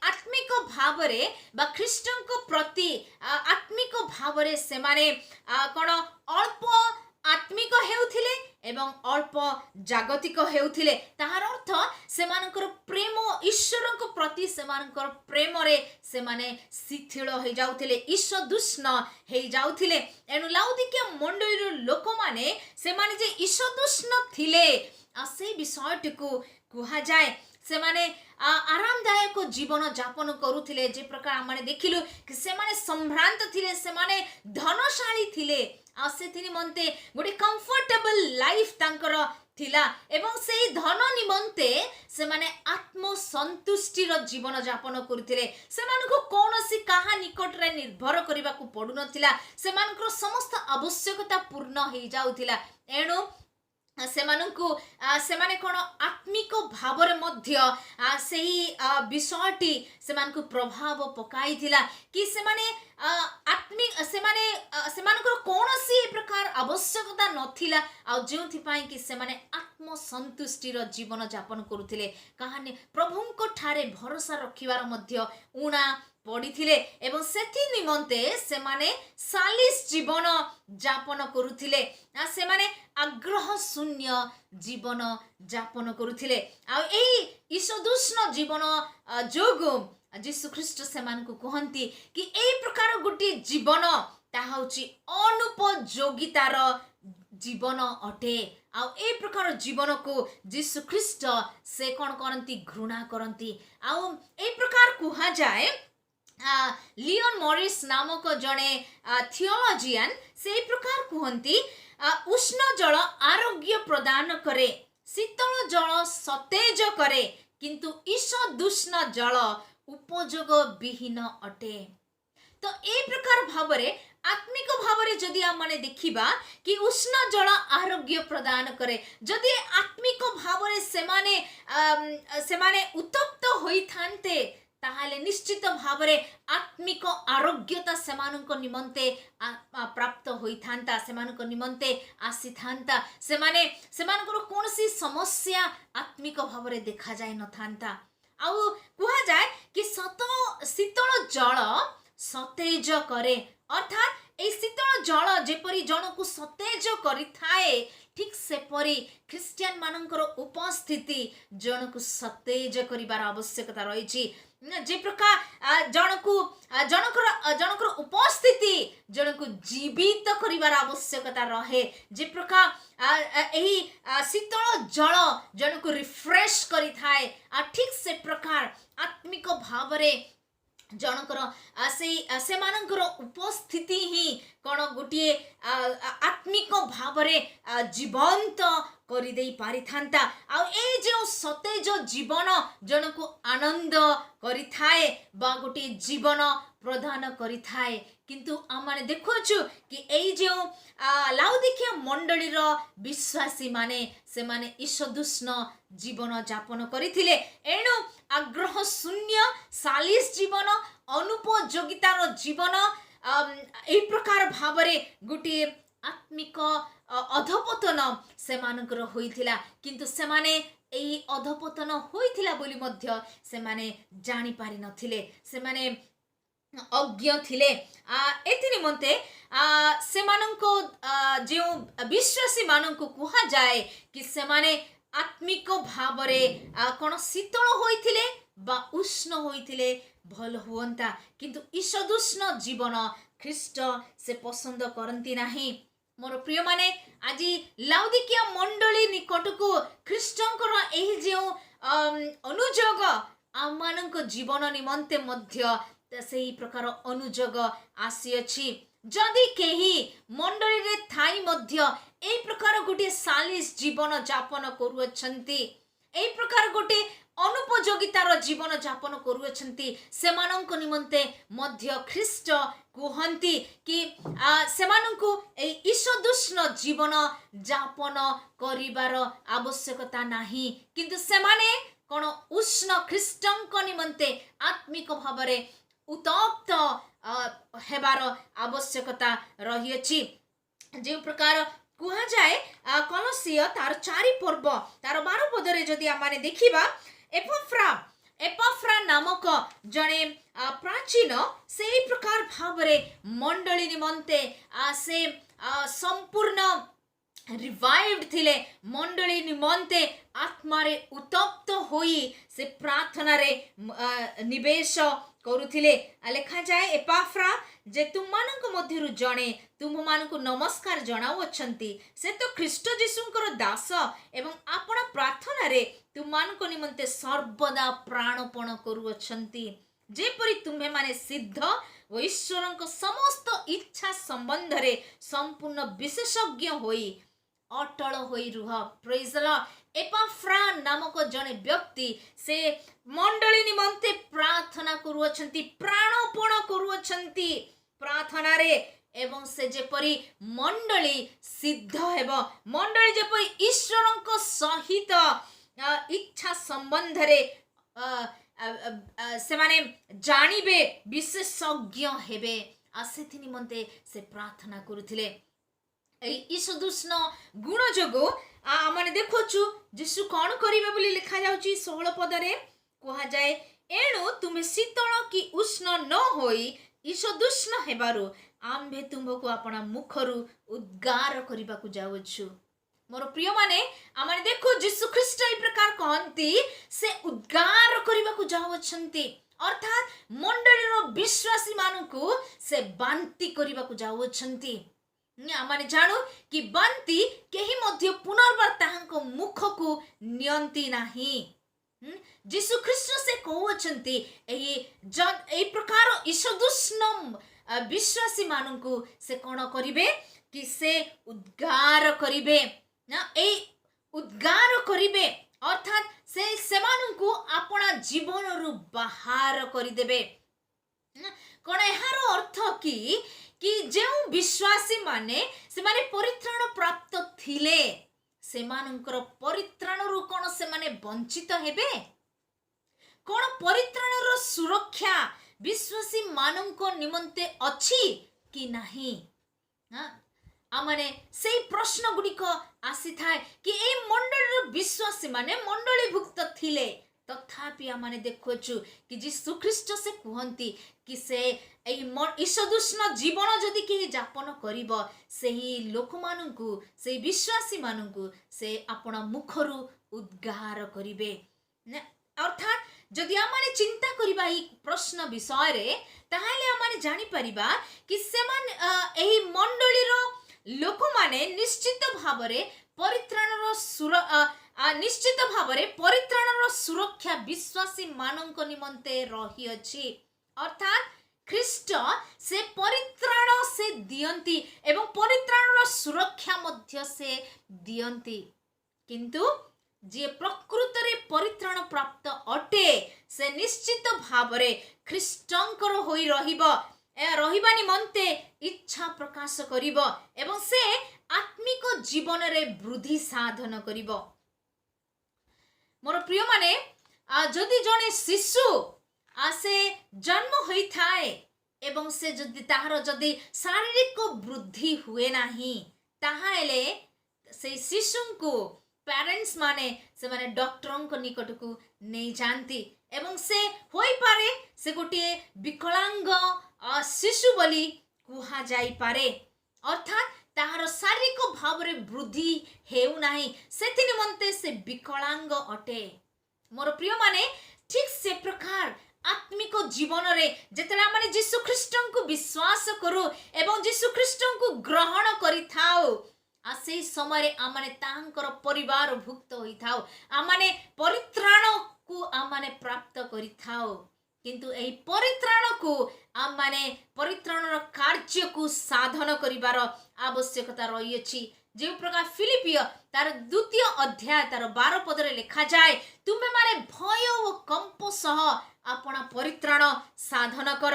आत्मिक भाव रे बा ख्रीष्टंक प्रति आत्मिक भाव रे सेमाने कोन अल्प आत्मिक हेउथिले एवं अल्प जागतिक हेउथिले। ताहार अर्थ सेमानकर प्रेम ईश्वरक प्रति सेमानकर प्रेम रे सेमाने शिथिल हो जाउथिले, ईशदुष्ण हो जाउथिले। एनु लाउदिकिया मंडली रो लोक माने सेमाने जे ईशदुष्ण थिले से विषयटी को कुहा जाए। सेमाने आरामदायक जीवन जापन करुथिले, जे प्रकार आमने देखिलु कि सेमाने संभ्रांत थिले, सेमाने धनशाली थिले, आ से निमंते गोटे कंफर्टेबल लाइफ तांकर थिला एवं से धन निमंते सेमाने आत्म संतुष्टिर जीवन जापन करुथिले। सेमानको कोनोसी काहा निकट रे निर्भर करिबा को पडु नथिला, सेमानकर समस्त आवश्यकता पूर्ण हो जाउथिला। एणु सेमाने कोन आत्मिक भाव रे मध्य सेही विषयटी सेमानकु प्रभाव पकाइथिला कि सेमाने आत्मिक सेमानकर कोनोसी प्रकार आवश्यकता नथिला, आ जोथि पई कि सेमाने आत्म संतुष्टिर जीवन जापन करुथिले, काहाने प्रभुंको ठारे भरोसा रखिबार मध्य उणा पड़िथिले एवं सेथि निमंते सेमाने सालिस जीवन जापन करुथिले, सेमाने आग्रह शून्य जीवन जापन करुथिले। आ एही ईशदुष्ण जीवन जोगु यीशु ख्रीष्ट सेमानकु कहंती कि एई प्रकार गोटे जीवन ताहा होची अनुपयोगितार जीवन अटे। आ ए प्रकार जीवन को यीशु ख्रीष्ट से कोन करंती, घृणा करंती। आ ए प्रकार कुहा जाए लियोन मॉरिस नामक जड़े थियोलॉजियन से प्रकार कहती उष्ण जल आरोग्य प्रदान करे, शीतल जल सतेज करे, किंतु ईशदुष्ण जल उपयोग विहीन अटे। तो ए प्रकार भाव रे आत्मिक भाव रे जदि आमने देखिबा कि उष्ण जल आरोग्य प्रदान करे, जदि आत्मिक भाव रे सेमाने उत्तप्त होई थानते ताहाले निश्चित भाव रे आत्मिक आरोग्यता सेमानक निमंते प्राप्त होई थांता, सेमानक निमंते आसी थांता, सेमानकर कोनसी समस्या आत्मिक भाव रे देखा जाय न थांता। आउ कुहा जाय कि शीतल जल सतेज करे, अर्थात ए शीतल जल जेपरी जनकु सतेज करि थाए, ठीक सेपरी ख्रिस्टियन मानकर उपस्थिति जनकु सतेज करिबार आवश्यकता रहिछि। जे प्रकार जनकर उपस्थिति जनकु जीवित करिबार आवश्यकता रहे, जे प्रकार एही शीतल जल जनकु रिफ्रेश करि थाए, ठीक से प्रकार आत्मिक भाव रे जनकर सेमानकर उपस्थिति ही कौन गोटे आत्मिक भाव रे जीवंत करि देई पारि थांता। आ ए जो सतेज जीवन जनकु आनंद करि थाए बा गोटे जीवन प्रदान करि थाए, किंतु आमाने देखुछु कि एई जो लाउदिकिया मंडली रो विश्वासी माने सेमाने ईशदुष्ण जीवन जापन करिथिले। एणु आग्रह शून्य सालिस जीवन, अनुपयोगितार जीवन, ए प्रकार भाव रे गोटे आत्मिक अधपतन सेमानकर होइथिला, किंतु सेमाने এই ଅଧପତନ ହୋଇଥିଲା ବୋଲି ମଧ୍ୟ ସେମାନେ ଜାଣିପାରି ନଥିଲେ, ସେମାନେ ଅଜ୍ଞ ଥିଲେ। ଏଥି ନିମନ୍ତେ ସେମାନଙ୍କୁ ଯେଉଁ ବିଶ୍ୱାସୀ ମାନଙ୍କୁ କୁହାଯାଏ କି ସେମାନେ ଆତ୍ମିକ ଭାବରେ କ'ଣ ଶୀତଳ ହୋଇଥିଲେ ବା ଉଷ୍ଣ ହୋଇଥିଲେ ଭଲ ହୁଅନ୍ତା, କିନ୍ତୁ ଈଷଦୁଷ୍ଣ ଜୀବନ ଖ୍ରୀଷ୍ଟ ସେ ପସନ୍ଦ କରନ୍ତି ନାହିଁ। ମୋର ପ୍ରିୟମାନେ, ଆଜି ଲାଉଦିକିଆ ମଣ୍ଡଳୀ ନିକଟକୁ ଖ୍ରୀଷ୍ଟଙ୍କର ଏହି ଯେଉଁ ଅନୁଯୋଗ ଆମମାନଙ୍କ ଜୀବନ ନିମନ୍ତେ ମଧ୍ୟ ସେହି ପ୍ରକାର ଅନୁଯୋଗ ଆସିଅଛି। ଯଦି କେହି ମଣ୍ଡଳୀରେ ଥାଇ ମଧ୍ୟ ଏହି ପ୍ରକାର ଗୋଟିଏ ସାଲିସ ଜୀବନ ଯାପନ କରୁଅଛନ୍ତି, ଏହି ପ୍ରକାର ଗୋଟିଏ ଅନୁପଯୋଗିତାର ଜୀବନ ଯାପନ କରୁଅଛନ୍ତି, ସେମାନଙ୍କ ନିମନ୍ତେ ମଧ୍ୟ ଖ୍ରୀଷ୍ଟ କୁହନ୍ତି କି ସେମାନଙ୍କୁ ଏହି ଈଷଦୁଷ୍ଣ ଜୀବନ ଯାପନ କରିବାର ଆବଶ୍ୟକତା ନାହିଁ, କିନ୍ତୁ ସେମାନେ କ'ଣ ଉଷ୍ଣ ଖ୍ରୀଷ୍ଟଙ୍କ ନିମନ୍ତେ ଆତ୍ମିକ ଭାବରେ ଉତ୍ତପ୍ତ ହେବାର ଆବଶ୍ୟକତା ରହିଅଛି। ଯେଉଁ ପ୍ରକାର କୁହାଯାଏ କଲସିୟ ତାର 4 ପର୍ବ ତାର 12 ପଦରେ ଯଦି ଆମେ ଦେଖିବା, ଏପାଫ୍ରା ନାମକ ଜଣେ ପ୍ରାଚୀନ ସେହି ପ୍ରକାର ଭାବରେ ମଣ୍ଡଳୀ ନିମନ୍ତେ ସେ ସମ୍ପୂର୍ଣ୍ଣ ରିଭାଇଭ୍ଡ ଥିଲେ, ମଣ୍ଡଳୀ ନିମନ୍ତେ ଆତ୍ମାରେ ଉତ୍ତପ୍ତ ହୋଇ ସେ ପ୍ରାର୍ଥନାରେ ନିବେଶ କରୁଥିଲେ। ଲେଖାଯାଏ, ଏପାଫ୍ରା ଯେ ତୁମମାନଙ୍କ ମଧ୍ୟରୁ ଜଣେ ତୁମମାନଙ୍କୁ ନମସ୍କାର ଜଣାଉଅଛନ୍ତି, ସେ ତ ଖ୍ରୀଷ୍ଟ ଯୀଶୁଙ୍କର ଦାସ ଏବଂ ଆପଣ ପ୍ରାର୍ଥନାରେ ତୁମମାନଙ୍କ ନିମନ୍ତେ ସର୍ବଦା ପ୍ରାଣପଣ କରୁଅଛନ୍ତି, ଯେପରି ତୁମ୍ଭେମାନେ ସିଦ୍ଧ ଓ ଈଶ୍ୱରଙ୍କ ସମସ୍ତ ଇଚ୍ଛା ସମ୍ବନ୍ଧରେ ସମ୍ପୂର୍ଣ୍ଣ ବିଶେଷଜ୍ଞ ହୋଇ ଅଟଳ ହୋଇ ରୁହ। ପ୍ରେଜ୍ ଦ ଲର୍ଡ। ଏପାଫ୍ରା ନାମକ ଜଣେ ବ୍ୟକ୍ତି ସେ ମଣ୍ଡଳୀ ନିମନ୍ତେ ପ୍ରାର୍ଥନା କରୁଅଛନ୍ତି, ପ୍ରାଣପଣ କରୁଅଛନ୍ତି ପ୍ରାର୍ଥନାରେ, ଏବଂ ସେ ଯେପରି ମଣ୍ଡଳୀ ସିଦ୍ଧ ହେବ, ମଣ୍ଡଳୀ ଯେପରି ଈଶ୍ୱରଙ୍କ ସହିତ ଇଚ୍ଛା ସମ୍ବନ୍ଧରେ ସେମାନେ ଜାଣିବେ, ବିଶେଷଜ୍ଞ ହେବେ, ସେଥି ନିମନ୍ତେ ସେ ପ୍ରାର୍ଥନା କରୁଥିଲେ। এই ଈଷଦୁଷ୍ଣ ଗୁଣ ଯୋଗୁଁ ଆମେ ଦେଖୁଛୁ ଯୀଶୁ କ'ଣ କରିବେ ବୋଲି ଲେଖାଯାଉଛି 16 ପଦରେ କୁହାଯାଏ, ଏଣୁ ତୁମେ ଶୀତଳ କି ଉଷ୍ଣ ନ ହୋଇ ଈଷଦୁଷ୍ଣ ହେବାରୁ ଆମ୍ଭେ ତୁମ୍ଭକୁ ଆପଣା ମୁଖରୁ ଉଦ୍ଗାର କରିବାକୁ ଯାଉଛୁ। ମୋର ପ୍ରିୟମାନେ, ଆମେ ଦେଖୁ ଯୀଶୁ ଖ୍ରୀଷ୍ଟ ଏହି ପ୍ରକାର କହନ୍ତି, ସେ ଉଦ୍ଗାର କରିବାକୁ ଯାଉଅଛନ୍ତି, ଅର୍ଥାତ୍ ମଣ୍ଡଳୀର ବିଶ୍ୱାସୀ ମାନଙ୍କୁ ସେ ବାନ୍ତି କରିବାକୁ ଯାଉଅଛନ୍ତି। ଆମେ ଜାଣୁ କି ବାନ୍ତି କେହି ମଧ୍ୟ ପୁନର୍ବାର ତାହାଙ୍କ ମୁଖକୁ ନିଅନ୍ତି ନାହିଁ। ଯୀଶୁ ଖ୍ରୀଷ୍ଟ ସେ କହୁଅଛନ୍ତି ଏହି ପ୍ରକାର ଈଷଦୁଷ୍ଣ ବିଶ୍ୱାସୀ ମାନଙ୍କୁ ସେ କ'ଣ କରିବେ କି ସେ ଉଦ୍ଗାର କରିବେ, ନା ଏହି ଉଦ୍ଗାର କରିବେ ଅର୍ଥାତ୍ ସେ ସେମାନଙ୍କୁ ଆପଣା ଜୀବନରୁ ବାହାର କରିଦେବେ। କ'ଣ ଏହାର ଅର୍ଥ କି ଯେଉଁ ବିଶ୍ୱାସୀ ମାନେ ସେମାନେ ପରିତ୍ରାଣ ପ୍ରାପ୍ତ ଥିଲେ, ସେମାନଙ୍କର ପରିତ୍ରାଣରୁ କ'ଣ ସେମାନେ ବଞ୍ଚିତ ହେବେ? କ'ଣ ପରିତ୍ରାଣର ସୁରକ୍ଷା ବିଶ୍ୱାସୀ ମାନଙ୍କ ନିମନ୍ତେ ଅଛି କି ନାହିଁ? ଆମେ ସେଇ ପ୍ରଶ୍ନ ଗୁଡ଼ିକ ଆସିଥାଏ କି ଏହି ମଣ୍ଡଳୀର ବିଶ୍ୱାସୀ ମାନେ ମଣ୍ଡଳୀଭୁକ୍ତ ଥିଲେ, ତଥାପି ଆମେ ଦେଖୁଛୁ କି ଯୀଶୁ ଖ୍ରୀଷ୍ଟ ସେ କୁହନ୍ତି କି ସେ ଏହି ଈଷଦୁଷ୍ଣ ଜୀବନ ଯଦି କେହି ଯାପନ କରିବ, ସେହି ଲୋକମାନଙ୍କୁ, ସେହି ବିଶ୍ୱାସୀ ମାନଙ୍କୁ ସେ ଆପଣ ମୁଖରୁ ଉଦ୍ଗାର କରିବେ। ଅର୍ଥାତ୍ ଯଦି ଆମେ ଚିନ୍ତା କରିବା ଏହି ପ୍ରଶ୍ନ ବିଷୟରେ, ତାହେଲେ ଆମେ ଜାଣିପାରିବା କି ସେମାନେ ଏହି ମଣ୍ଡଳୀର ଲୋକମାନେ ନିଶ୍ଚିତ ଭାବରେ ପରିତ୍ରାଣର ସୁରକ୍ଷା ବିଶ୍ୱାସୀ ମାନଙ୍କ ନିମନ୍ତେ ରହିଅଛି। ଅର୍ଥାତ୍ ଖ୍ରୀଷ୍ଟ ସେ ପରିତ୍ରାଣ ସେ ଦିଅନ୍ତି ଏବଂ ପରିତ୍ରାଣର ସୁରକ୍ଷା ମଧ୍ୟ ସେ ଦିଅନ୍ତି, କିନ୍ତୁ ଯିଏ ପ୍ରକୃତରେ ପରିତ୍ରାଣ ପ୍ରାପ୍ତ ଅଟେ, ସେ ନିଶ୍ଚିତ ଭାବରେ ଖ୍ରୀଷ୍ଟଙ୍କର ହୋଇ ରହିବା ନିମନ୍ତେ ଇଚ୍ଛା ପ୍ରକାଶ କରିବ ଏବଂ ସେ ଆତ୍ମିକ ଜୀବନରେ ବୃଦ୍ଧି ସାଧନ କରିବ। ମୋର ପ୍ରିୟମାନେ, ଯଦି ଜଣେ ଶିଶୁ ସେ ଜନ୍ମ ହୋଇଥାଏ ଏବଂ ସେ ତାହାର ଯଦି ଶାରୀରିକ ବୃଦ୍ଧି ହୁଏ ନାହିଁ, ତାହେଲେ ସେଇ ଶିଶୁଙ୍କୁ पेरेंट्स माने से माने डॉक्टर को निकट को नहीं जानती एवं से होई पारे से गोटे विकलांग शिशु बोली कुहा जाई पारे अर्थात ताहार शारीरिक भाव रे वृद्धि हेउ नाही सेति निमंते से विकलांग अटे। मोर प्रिय माने ठीक से प्रकार आत्मिक जीवन रे जेतला माने यीशु ख्रीष्ट को विश्वास करू एवं यीशु ख्रीष्ट को ग्रहण करि थाओ आ से समय आमाने तांकर परिवार भुक्त होई थाओ आमाने परित्राण को आमाने प्राप्त करि थाओ किंतु एही परित्राण को आमाने परित्राणर कार्य को साधन करिवार आवश्यकता रही अछि। जो प्रकार फिलिपिय तार द्वितीय अध्याय तार 12 पदरे लिखा जाए तुम्हें माने भय और कंप सह अपना परित्राण साधन कर।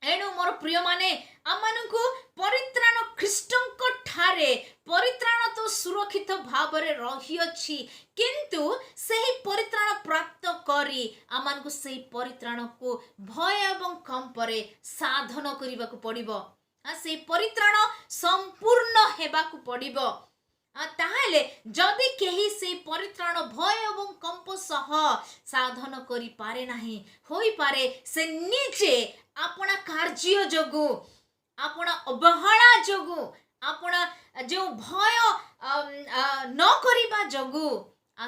एणु मोर प्रिय माने आमानकु परित्राण ख्रीष्टंक ठारे परित्राण तो सुरक्षित भाव रे रही अछि किंतु सही परित्राण प्राप्त करी आमानकु सही परित्राण को भय एवं कंपरे साधन करिबा को पड़िबो से परित्राण संपूर्ण हेबाकु पड़िबो ताहले जदि केही से परित्राण भय एवं कंप सह साधन करि पारे नाही होई पारे से निजे अपना कार्य जोगु अपना अवहेला जोगु अपना जो भय न करिबा जोगु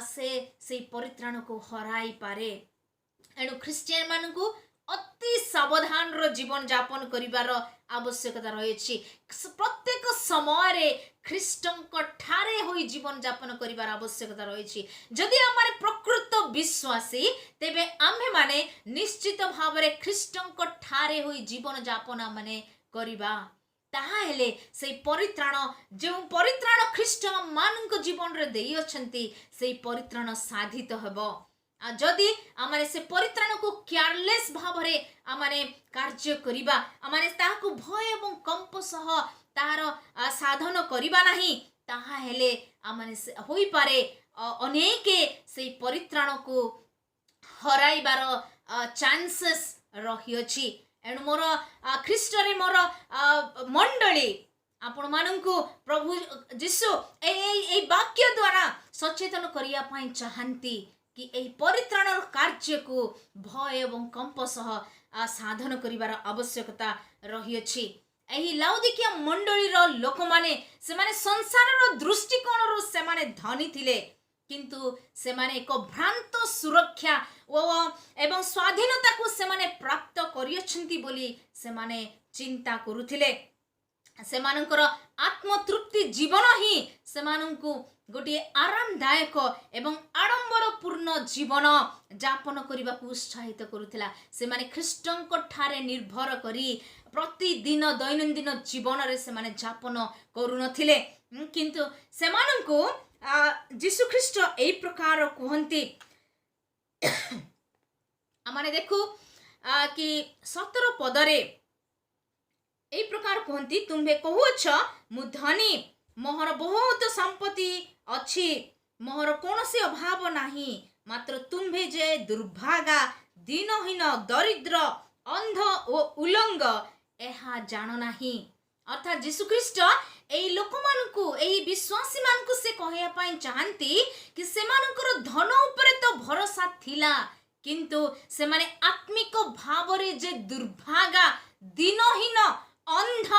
से परित्राण को हराई पारे। एणु ख्रिस्टियन मानकु अति सावधान रो जीवन यापन करिवार आवश्यकता रही प्रत्येक समय ख्रीष्टंक ठारे होई जीवन यापन करिवार आवश्यकता रही। जदि आमारे प्रकृत विश्वासी तेबे आम्हे माने निश्चित भाव रे ख्रीष्टंक ठारे होई जीवन यापन माने करिबा ताहाले से परित्राण जो परित्राण ख्रीष्ट मानक जीवन रे देई अछंती से परित्राण साधित हेबो। जदि आमाने से परित्राण को केयरलेस भाव रे आमाने कार्य करिबा आमाने ताहाकु भय एवं कंप सह ताहार साधन करिबा नाही ताहा हेले आमाने से होई पारे अनेके से परित्राण को हराइबार चांसेस रही अछि। एणु मोर ख्रीष्ट रे मोर मंडली आपण माननकु प्रभु यीशु ए वाक्य द्वारा सचेतन करिया पई चाहंती कि एही परित्राण कार्य को भय एवं कंप सह साधन करिवार आवश्यकता रही अछि। एही लाउदिकिया मंडली रो लोक माने से माने संसार रो दृष्टिकोण रो से माने धनी थिले किंतु से माने एक भ्रांत सुरक्षा एवं स्वाधीनता को से माने प्राप्त करियछंती बोली से माने चिंता करुथिले। से मानकर आत्मतृप्ति जीवन ही से माननकु गोटे आरामदायक एवं आडंबरपूर्ण जीवन यापन करने को उत्साहित करुथिला। से माने ख्रीष्टंक ठारे निर्भर करी प्रतिदिन दैनंदिन जीवन रे से माने यापन करुनथिले किंतु से माननकु यीशु ख्रीष्ट एई प्रकार कहंती आमाने देखु कि 17 पदरे एई प्रकार कहंती तुम्हे कहूछ मु धनी मोहर बहुत संपत्ति अछि मोहर कोनोसी अभाव नाही मात्र तुम्हे जे दुर्भागा दीनहीन दरिद्र अंध और उलंग एहा जान नाही। अर्थात यीशु ख्रीष्ट एई लोक मानकु एई विश्वासी मानकु से कहया पई चाहंती कि से मानकर धन उपरे तो भरोसा थिला किंतु से माने आत्मिक भाव रे जे दुर्भागा दीनहीन अंध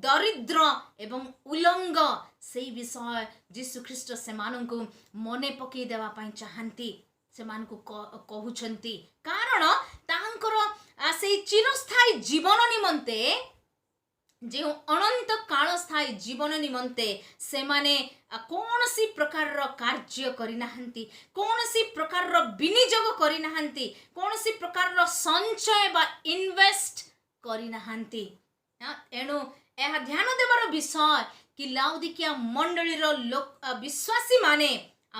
दरिद्र एवं उलंग से विषय यीशु ख्रीष्ट से मानकु मने पकई देवा पई चाहंती से मानकु कहउछंती कारण तांकर से चिरस्थायी जीवन निमंते जो अनंत काल स्थायी जीवन निमंते से माने कौन सी प्रकार रो कार्य करि नाहंती कौन सी प्रकार रो विनियोग करि नाहंती कौन सी प्रकार रो संचय बा इन्वेस्ट करि नाहंती। एणु यह ध्यान देवार विषय कि लाउदिकिया मंडली रो लोक विश्वासी माने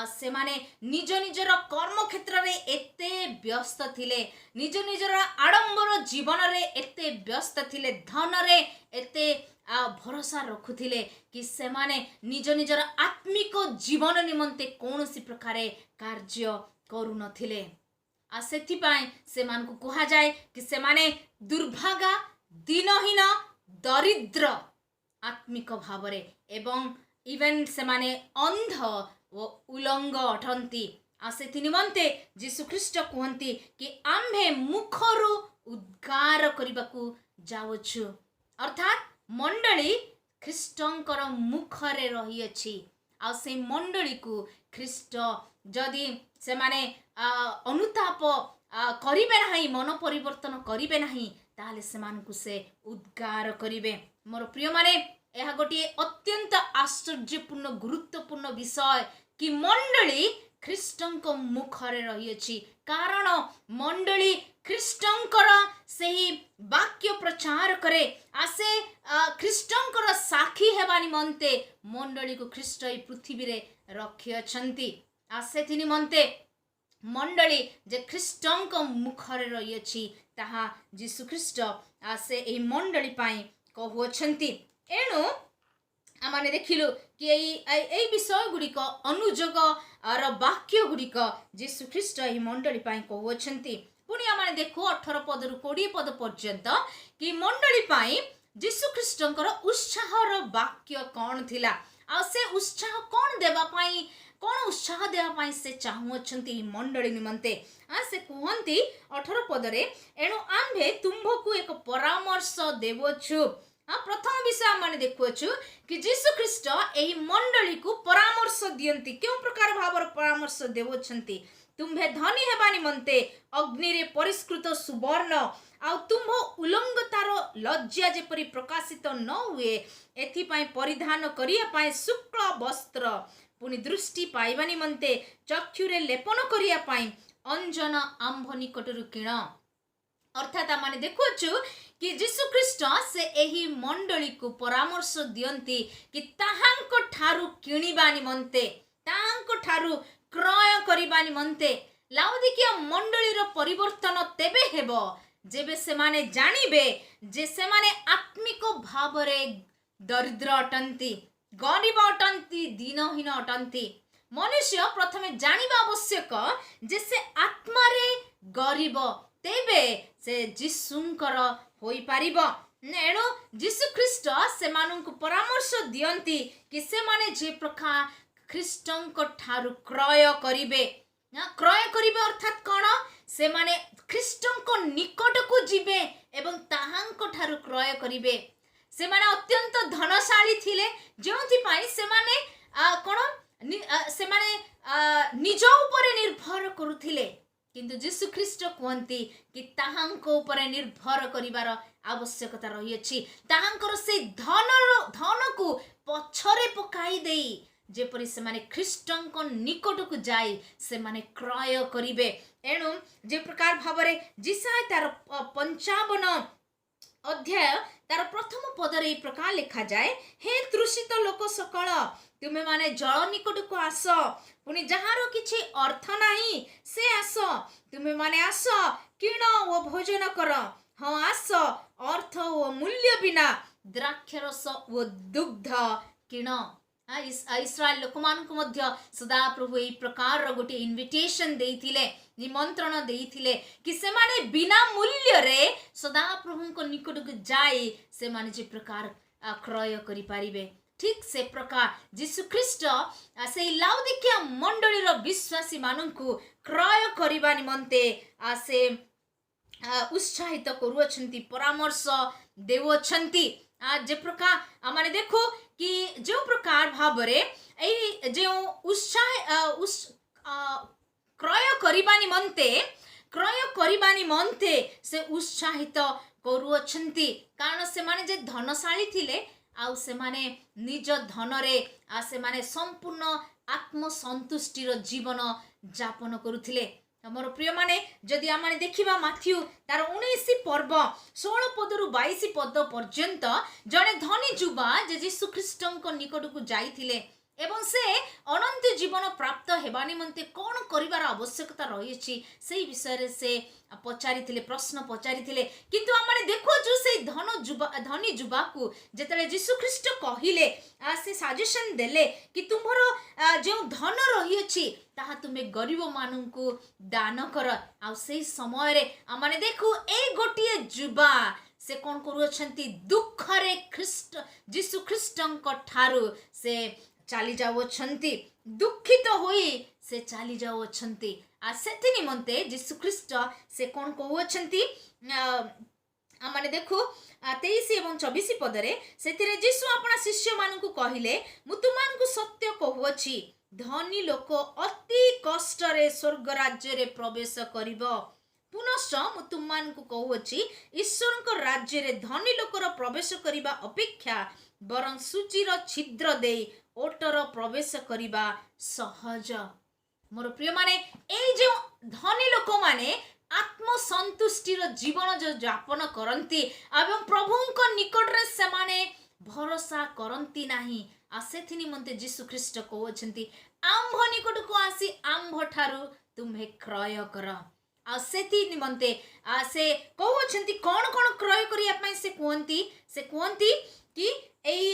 से माने निज निजर कर्म क्षेत्र रे एते व्यस्त थिले निज निजर आडंबर जीवन रे एते व्यस्त थिले धन रे एते भरोसा रखुथिले कि से माने निज निजर आत्मिक जीवन निमंते कौन सी प्रकारे कार्य करू नथिले सेथि पाए से मानकु कहा जाए कि से माने दुर्भागा दीनहीन दरिद्र आत्मिक भावरे एवं इवेन से माने अंध ଓ ଉଲଙ୍ଗ ଅଟନ୍ତି। ଆଉ ସେଥି ନିମନ୍ତେ ଯୀଶୁଖ୍ରୀଷ୍ଟ କୁହନ୍ତି କି ଆମ୍ଭେ ମୁଖରୁ ଉଦ୍ଗାର କରିବାକୁ ଯାଉଛୁ। ଅର୍ଥାତ୍ ମଣ୍ଡଳୀ ଖ୍ରୀଷ୍ଟଙ୍କର ମୁଖରେ ରହିଅଛି। ଆଉ ସେଇ ମଣ୍ଡଳୀକୁ ଖ୍ରୀଷ୍ଟ ଯଦି ସେମାନେ ଅନୁତାପ କରିବେ ନାହିଁ, ମନ ପରିବର୍ତ୍ତନ କରିବେ ନାହିଁ, ତାହେଲେ ସେମାନଙ୍କୁ ସେ ଉଦ୍ଗାର କରିବେ। ମୋର ପ୍ରିୟମାନେ, ଏହା ଗୋଟିଏ ଅତ୍ୟନ୍ତ ଆଶ୍ଚର୍ଯ୍ୟପୂର୍ଣ୍ଣ ଗୁରୁତ୍ୱପୂର୍ଣ୍ଣ ବିଷୟ କି ମଣ୍ଡଳୀ ଖ୍ରୀଷ୍ଟଙ୍କ ମୁଖରେ ରହିଅଛି। କାରଣ ମଣ୍ଡଳୀ ଖ୍ରୀଷ୍ଟଙ୍କର ସେହି ବାକ୍ୟ ପ୍ରଚାର କରେ। ସେ ଖ୍ରୀଷ୍ଟଙ୍କର ସାକ୍ଷୀ ହେବା ନିମନ୍ତେ ମଣ୍ଡଳୀକୁ ଖ୍ରୀଷ୍ଟ ଏହି ପୃଥିବୀରେ ରଖିଅଛନ୍ତି। ସେଥି ନିମନ୍ତେ ମଣ୍ଡଳୀ ଯେ ଖ୍ରୀଷ୍ଟଙ୍କ ମୁଖରେ ରହିଅଛି ତାହା ଯୀଶୁଖ୍ରୀଷ୍ଟ ସେ ଏହି ମଣ୍ଡଳୀ ପାଇଁ କହୁଅଛନ୍ତି। ଏଣୁ ଆମେ ଦେଖିଲୁ କି এই ବିଷୟ ଗୁଡ଼ିକ ଅନୁଯୋଗର ବାକ୍ୟ ଗୁଡ଼ିକ ଯୀଶୁଖ୍ରୀଷ୍ଟ ଏହି ମଣ୍ଡଳୀ ପାଇଁ କହୁଅଛନ୍ତି। ପୁଣି ଆମେ ଦେଖୁ 18 ପଦରୁ 20 ପଦ ପର୍ଯ୍ୟନ୍ତ କି ମଣ୍ଡଳୀ ପାଇଁ ଯୀଶୁଖ୍ରୀଷ୍ଟଙ୍କର ଉତ୍ସାହର ବାକ୍ୟ କ'ଣ ଥିଲା, ଆଉ ସେ ଉତ୍ସାହ କ'ଣ ଦେବା ପାଇଁ ସେ ଚାହୁଁଅଛନ୍ତି ଏହି ମଣ୍ଡଳୀ ନିମନ୍ତେ। ସେ କୁହନ୍ତି 18 ପଦରେ, ଏଣୁ ଆମ୍ଭେ ତୁମ୍ଭକୁ ଏକ ପରାମର୍ଶ ଦେଉଅଛୁ। ପ୍ରଥମ ବିଷୟ ଆମେ ଦେଖୁଅଛୁ କି ଯୀଶୁଖ୍ରୀଷ୍ଟ ଏହି ମଣ୍ଡଳୀକୁ ପରାମର୍ଶ ଦିଅନ୍ତି। କେଉଁ ପ୍ରକାର ଭାବରେ ପରାମର୍ଶ ଦେଉଅଛନ୍ତି? ତୁମ୍ଭେ ଧନୀ ହେବା ନିମନ୍ତେ ଅଗ୍ନିରେ ପରିଷ୍କୃତ ସୁବର୍ଣ୍ଣ ଆଉ ତୁମ୍ଭ ଉଲଙ୍ଗତାର ଲଜ୍ଜା ଯେପରି ପ୍ରକାଶିତ ନ ହୁଏ ଏଥିପାଇଁ ପରିଧାନ କରିବା ପାଇଁ ଶୁକ୍ଳ ବସ୍ତ୍ର, ପୁଣି ଦୃଷ୍ଟି ପାଇବା ନିମନ୍ତେ ଚକ୍ଷୁରେ ଲେପନ କରିବା ପାଇଁ ଅଞ୍ଜନ ଆମ୍ଭ ନିକଟରୁ କିଣ। ଅର୍ଥାତ୍ ଆମେ ଦେଖୁଛୁ କି ଯୀଶୁଖ୍ରୀଷ୍ଟ ସେ ଏହି ମଣ୍ଡଳୀକୁ ପରାମର୍ଶ ଦିଅନ୍ତି କି ତାହାଙ୍କ ଠାରୁ କିଣିବା ନିମନ୍ତେ, ତାହାଙ୍କ ଠାରୁ କ୍ରୟ କରିବା ନିମନ୍ତେ। ଲାଉଦିକିଆ ମଣ୍ଡଳୀର ପରିବର୍ତ୍ତନ ତେବେ ହେବ ଯେବେ ସେମାନେ ଜାଣିବେ ଯେ ସେମାନେ ଆତ୍ମିକ ଭାବରେ ଦରିଦ୍ର ଅଟନ୍ତି, ଗରିବ ଅଟନ୍ତି, ଦିନହୀନ ଅଟନ୍ତି। ମନୁଷ୍ୟ ପ୍ରଥମେ ଜାଣିବା ଆବଶ୍ୟକ ଯେ ସେ ଆତ୍ମାରେ ଗରିବ, ତେବେ ସେ ଯୀଶୁଙ୍କର ହୋଇପାରିବ। ଏଣୁ ଯୀଶୁଖ୍ରୀଷ୍ଟ ସେମାନଙ୍କୁ ପରାମର୍ଶ ଦିଅନ୍ତି କି ସେମାନେ ଯେ ପ୍ରକାର ଖ୍ରୀଷ୍ଟଙ୍କ ଠାରୁ କ୍ରୟ କରିବେ। କ୍ରୟ କରିବେ ଅର୍ଥାତ୍ କ'ଣ? ସେମାନେ ଖ୍ରୀଷ୍ଟଙ୍କ ନିକଟକୁ ଯିବେ ଏବଂ ତାହାଙ୍କ ଠାରୁ କ୍ରୟ କରିବେ। ସେମାନେ ଅତ୍ୟନ୍ତ ଧନଶାଳୀ ଥିଲେ, ଯେଉଁଥିପାଇଁ ସେମାନେ ସେମାନେ ନିଜ ଉପରେ ନିର୍ଭର କରୁଥିଲେ। କିନ୍ତୁ ଯୀଶୁଖ୍ରୀଷ୍ଟ କୁହନ୍ତି କି ତାହାଙ୍କ ଉପରେ ନିର୍ଭର କରିବାର ଆବଶ୍ୟକତା ରହିଅଛି। ତାହାଙ୍କର ସେଇ ଧନକୁ ପଛରେ ପକାଇ ଦେଇ ଯେପରି ସେମାନେ ଖ୍ରୀଷ୍ଟଙ୍କ ନିକଟକୁ ଯାଇ ସେମାନେ କ୍ରୟ କରିବେ। ଏଣୁ ଯେ ପ୍ରକାର ଭାବରେ ଯିଶାୟ ତାର 55 ଅଧ୍ୟାୟ ତାର ପ୍ରଥମ ପଦରେ ଏହି ପ୍ରକାର ଲେଖାଯାଏ, ହେ ତୃଷିତ ଲୋକ ସକଳ ତୁମେ ମାନେ ଜଳ ନିକଟକୁ ଆସ, ପୁଣି ଯାହାର କିଛି ଅର୍ଥ ନାହିଁ ସେ ଆସ, ତୁମେ ମାନେ ଆସ କିଣ ଓ ଭୋଜନ କର। ହଁ ଆସ, ଅର୍ଥ ଓ ମୂଲ୍ୟ ବିନା ଦ୍ରାକ୍ଷରସ ଓ ଦୁଗ୍ଧ କିଣ। ଇସ୍ରାଏଲ ଲୋକମାନଙ୍କୁ ମଧ୍ୟ ସଦାପ୍ରଭୁ ଏହି ପ୍ରକାରର ଗୋଟିଏ ଇନଭିଟେସନ ଦେଇଥିଲେ, ନିମନ୍ତ୍ରଣ ଦେଇଥିଲେ କି ସେମାନେ ବିନା ମୂଲ୍ୟରେ ସଦାପ୍ରଭୁଙ୍କ ନିକଟକୁ ଯାଇ ସେମାନେ ଯେ ପ୍ରକାର କ୍ରୟ କରିପାରିବେ। ଠିକ୍ ସେ ପ୍ରକାର ଯୀଶୁଖ୍ରୀଷ୍ଟ ସେଇ ଲାଉଦିକିଆ ମଣ୍ଡଳୀର ବିଶ୍ୱାସୀ ମାନଙ୍କୁ କ୍ରୟ କରିବା ନିମନ୍ତେ ସେ ଉତ୍ସାହିତ କରୁଅଛନ୍ତି, ପରାମର୍ଶ ଦେଉଅଛନ୍ତି। ଯେ ପ୍ରକାର ଆମେ ଦେଖୁ କି ଯେଉଁ ପ୍ରକାର ଭାବରେ ଏଇ ଯେଉଁ କ୍ରୟ କରିବା ନିମନ୍ତେ ସେ ଉତ୍ସାହିତ କରୁଅଛନ୍ତି। କାରଣ ସେମାନେ ଯେ ଧନଶାଳୀ ଥିଲେ ଆଉ ସେମାନେ ନିଜ ଧନରେ ସେମାନେ ସମ୍ପୂର୍ଣ୍ଣ ଆତ୍ମସନ୍ତୁଷ୍ଟିର ଜୀବନ ଯାପନ କରୁଥିଲେ। ମୋର ପ୍ରିୟମାନେ, ଯଦି ଆମେ ଦେଖିବା ମାଥ୍ୟୁ ତାର 19 ପର୍ବ 16 ପଦରୁ 22 ପଦ ପର୍ଯ୍ୟନ୍ତ ଜଣେ ଧନୀ ଯୁବା ଯେ ଯୀଶୁଖ୍ରୀଷ୍ଟଙ୍କ ନିକଟକୁ ଯାଇଥିଲେ ଏବଂ ସେ ଅନନ୍ତ ଜୀବନ ପ୍ରାପ୍ତ ହେବା ନିମନ୍ତେ କ'ଣ କରିବାର ଆବଶ୍ୟକତା ରହିଛି ସେହି ବିଷୟରେ ସେ ପଚାରିଥିଲେ, ପ୍ରଶ୍ନ ପଚାରିଥିଲେ। କିନ୍ତୁ ଆମେ ଦେଖୁଛୁ ସେଇ ଧନୀ ଯୁବାକୁ ଯେତେବେଳେ ଯୀଶୁଖ୍ରୀଷ୍ଟ କହିଲେ, ସେ ସଜେସନ ଦେଲେ କି ତୁମର ଯେଉଁ ଧନ ରହିଅଛି ତାହା ତୁମେ ଗରିବମାନଙ୍କୁ ଦାନ କର। ଆଉ ସେଇ ସମୟରେ ଆମେ ଦେଖୁ ଏଇ ଗୋଟିଏ ଯୁବା ସେ କ'ଣ କରୁଅଛନ୍ତି, ଦୁଃଖରେ ଯୀଶୁଖ୍ରୀଷ୍ଟଙ୍କ ଠାରୁ ସେ ଚାଲି ଯାଉଅଛନ୍ତି, ଦୁଃଖିତ ହୋଇ ସେ ଚାଲି ଯାଉଅଛନ୍ତି। ସେଥି ନିମନ୍ତେ ଯୀଶୁ ଖ୍ରୀଷ୍ଟ ସେ କ'ଣ କହୁଅଛନ୍ତି, ଆମେ ଦେଖୁ 23 ଏବଂ 24 ପଦରେ, ସେଥିରେ ଯୀଶୁ ଆପଣା ଶିଷ୍ୟମାନଙ୍କୁ କହିଲେ, ମୁଁ ତୁମମାନଙ୍କୁ ସତ୍ୟ କହୁଅଛି, ଧନୀ ଲୋକ ଅତି କଷ୍ଟରେ ସ୍ୱର୍ଗ ରାଜ୍ୟରେ ପ୍ରବେଶ କରିବ। ପୁନଶ୍ଚ ମୁଁ ତୁମମାନଙ୍କୁ କହୁଅଛି, ଈଶ୍ୱରଙ୍କ ରାଜ୍ୟରେ ଧନୀ ଲୋକର ପ୍ରବେଶ କରିବା ଅପେକ୍ଷା ବରଂ ସୂଚୀର ଛିଦ୍ର ଦେଇ ଓଟର ପ୍ରବେଶ କରିବା ସହଜ। ମୋର ପ୍ରିୟମାନେ, ଏଇ ଯେଉଁ ଧନୀ ଲୋକମାନେ ଆତ୍ମସନ୍ତୁଷ୍ଟିର ଜୀବନ ଯେଉଁ ଯାପନ କରନ୍ତି ଏବଂ ପ୍ରଭୁଙ୍କ ନିକଟରେ ସେମାନେ ଭରସା କରନ୍ତି ନାହିଁ, ସେଥି ନିମନ୍ତେ ଯୀଶୁ ଖ୍ରୀଷ୍ଟ କହୁଅଛନ୍ତି, ଆମ୍ଭ ନିକଟକୁ ଆସି ଆମ୍ଭ ଠାରୁ ତୁମ୍ଭେ କ୍ରୟ କର। ସେଥି ନିମନ୍ତେ ସେ କହୁଅଛନ୍ତି କ'ଣ କ'ଣ କ୍ରୟ କରିବା ପାଇଁ ସେ କୁହନ୍ତି କି ଏଇ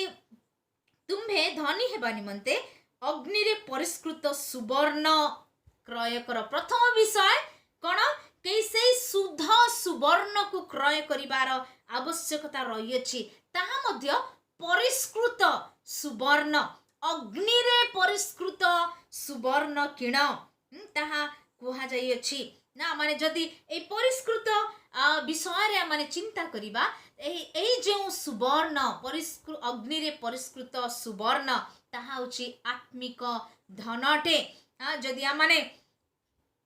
ତୁମ୍ଭେ ଧନୀ ହେବା ନିମନ୍ତେ ଅଗ୍ନିରେ ପରିଷ୍କୃତ ସୁବର୍ଣ୍ଣ କ୍ରୟ କର। ପ୍ରଥମ ବିଷୟ କ'ଣ, କି ସେଇ ଶୁଦ୍ଧ ସୁବର୍ଣ୍ଣକୁ କ୍ରୟ କରିବାର ଆବଶ୍ୟକତା ରହିଅଛି, ତାହା ମଧ୍ୟ ପରିଷ୍କୃତ ସୁବର୍ଣ୍ଣ, ଅଗ୍ନିରେ ପରିଷ୍କୃତ ସୁବର୍ଣ୍ଣ କିଣ, ତାହା କୁହାଯାଇଅଛି ନା। ମାନେ ଯଦି এই ପରିଷ୍କୃତ ବିଷୟରେ ଆମେ ଚିନ୍ତା କରିବା, এই ଯେଉଁ ସୁବର୍ଣ୍ଣ ଅଗ୍ନିରେ ପରିଷ୍କୃତ ସୁବର୍ଣ୍ଣ, ତାହା ହେଉଛି ଆତ୍ମିକ ଧନଟେ। ଯଦି ଆମେ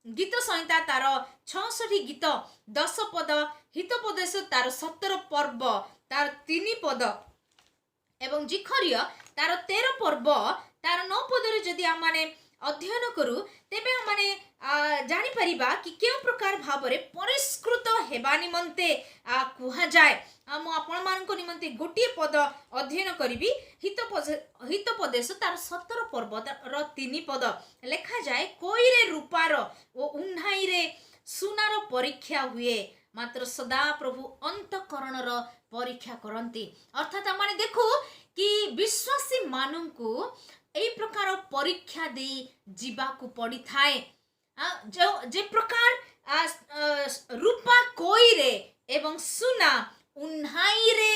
ଗୀତ ସଂହିତା ତାର 66 ଗୀତ 10 ପଦ, ହିତୋପଦେଶ ତାର 17 ପର୍ବ ତାର 3 ପଦ ଏବଂ ଜିଖରିୟ ତାର 13 ପର୍ବ ତାର 9 ପଦରେ ଯଦି ଆମେ ଅଧ୍ୟୟନ କରୁ, ତେବେ ଆମେ ଜାଣିପାରିବା କି କେଉଁ ପ୍ରକାର ଭାବରେ ପରିଷ୍କୃତ ହେବା ନିମନ୍ତେ କୁହାଯାଏ। ମୁଁ ଆପଣମାନଙ୍କ ନିମନ୍ତେ ଗୋଟିଏ ପଦ ଅଧ୍ୟୟନ କରିବି। ହିତୋପଦେଶ ତାର 17 ପର୍ବର 3 ପଦ ଲେଖାଯାଏ, କୋଇରେ ରୂପାର ଓ ଉହ୍ନାଇରେ ସୁନାର ପରୀକ୍ଷା ହୁଏ, ମାତ୍ର ସଦା ପ୍ରଭୁ ଅନ୍ତଃକରଣର ପରୀକ୍ଷା କରନ୍ତି। ଅର୍ଥାତ୍ ଆମେ ଦେଖୁ କି ବିଶ୍ୱାସୀ ମାନଙ୍କୁ এই প্রকার পরীক্ষা দেই ଯିବାକୁ ପଡ଼ିଥାଏ। যে প্রকার রূপা কোইরে এবং সুনা উহ্নাইরে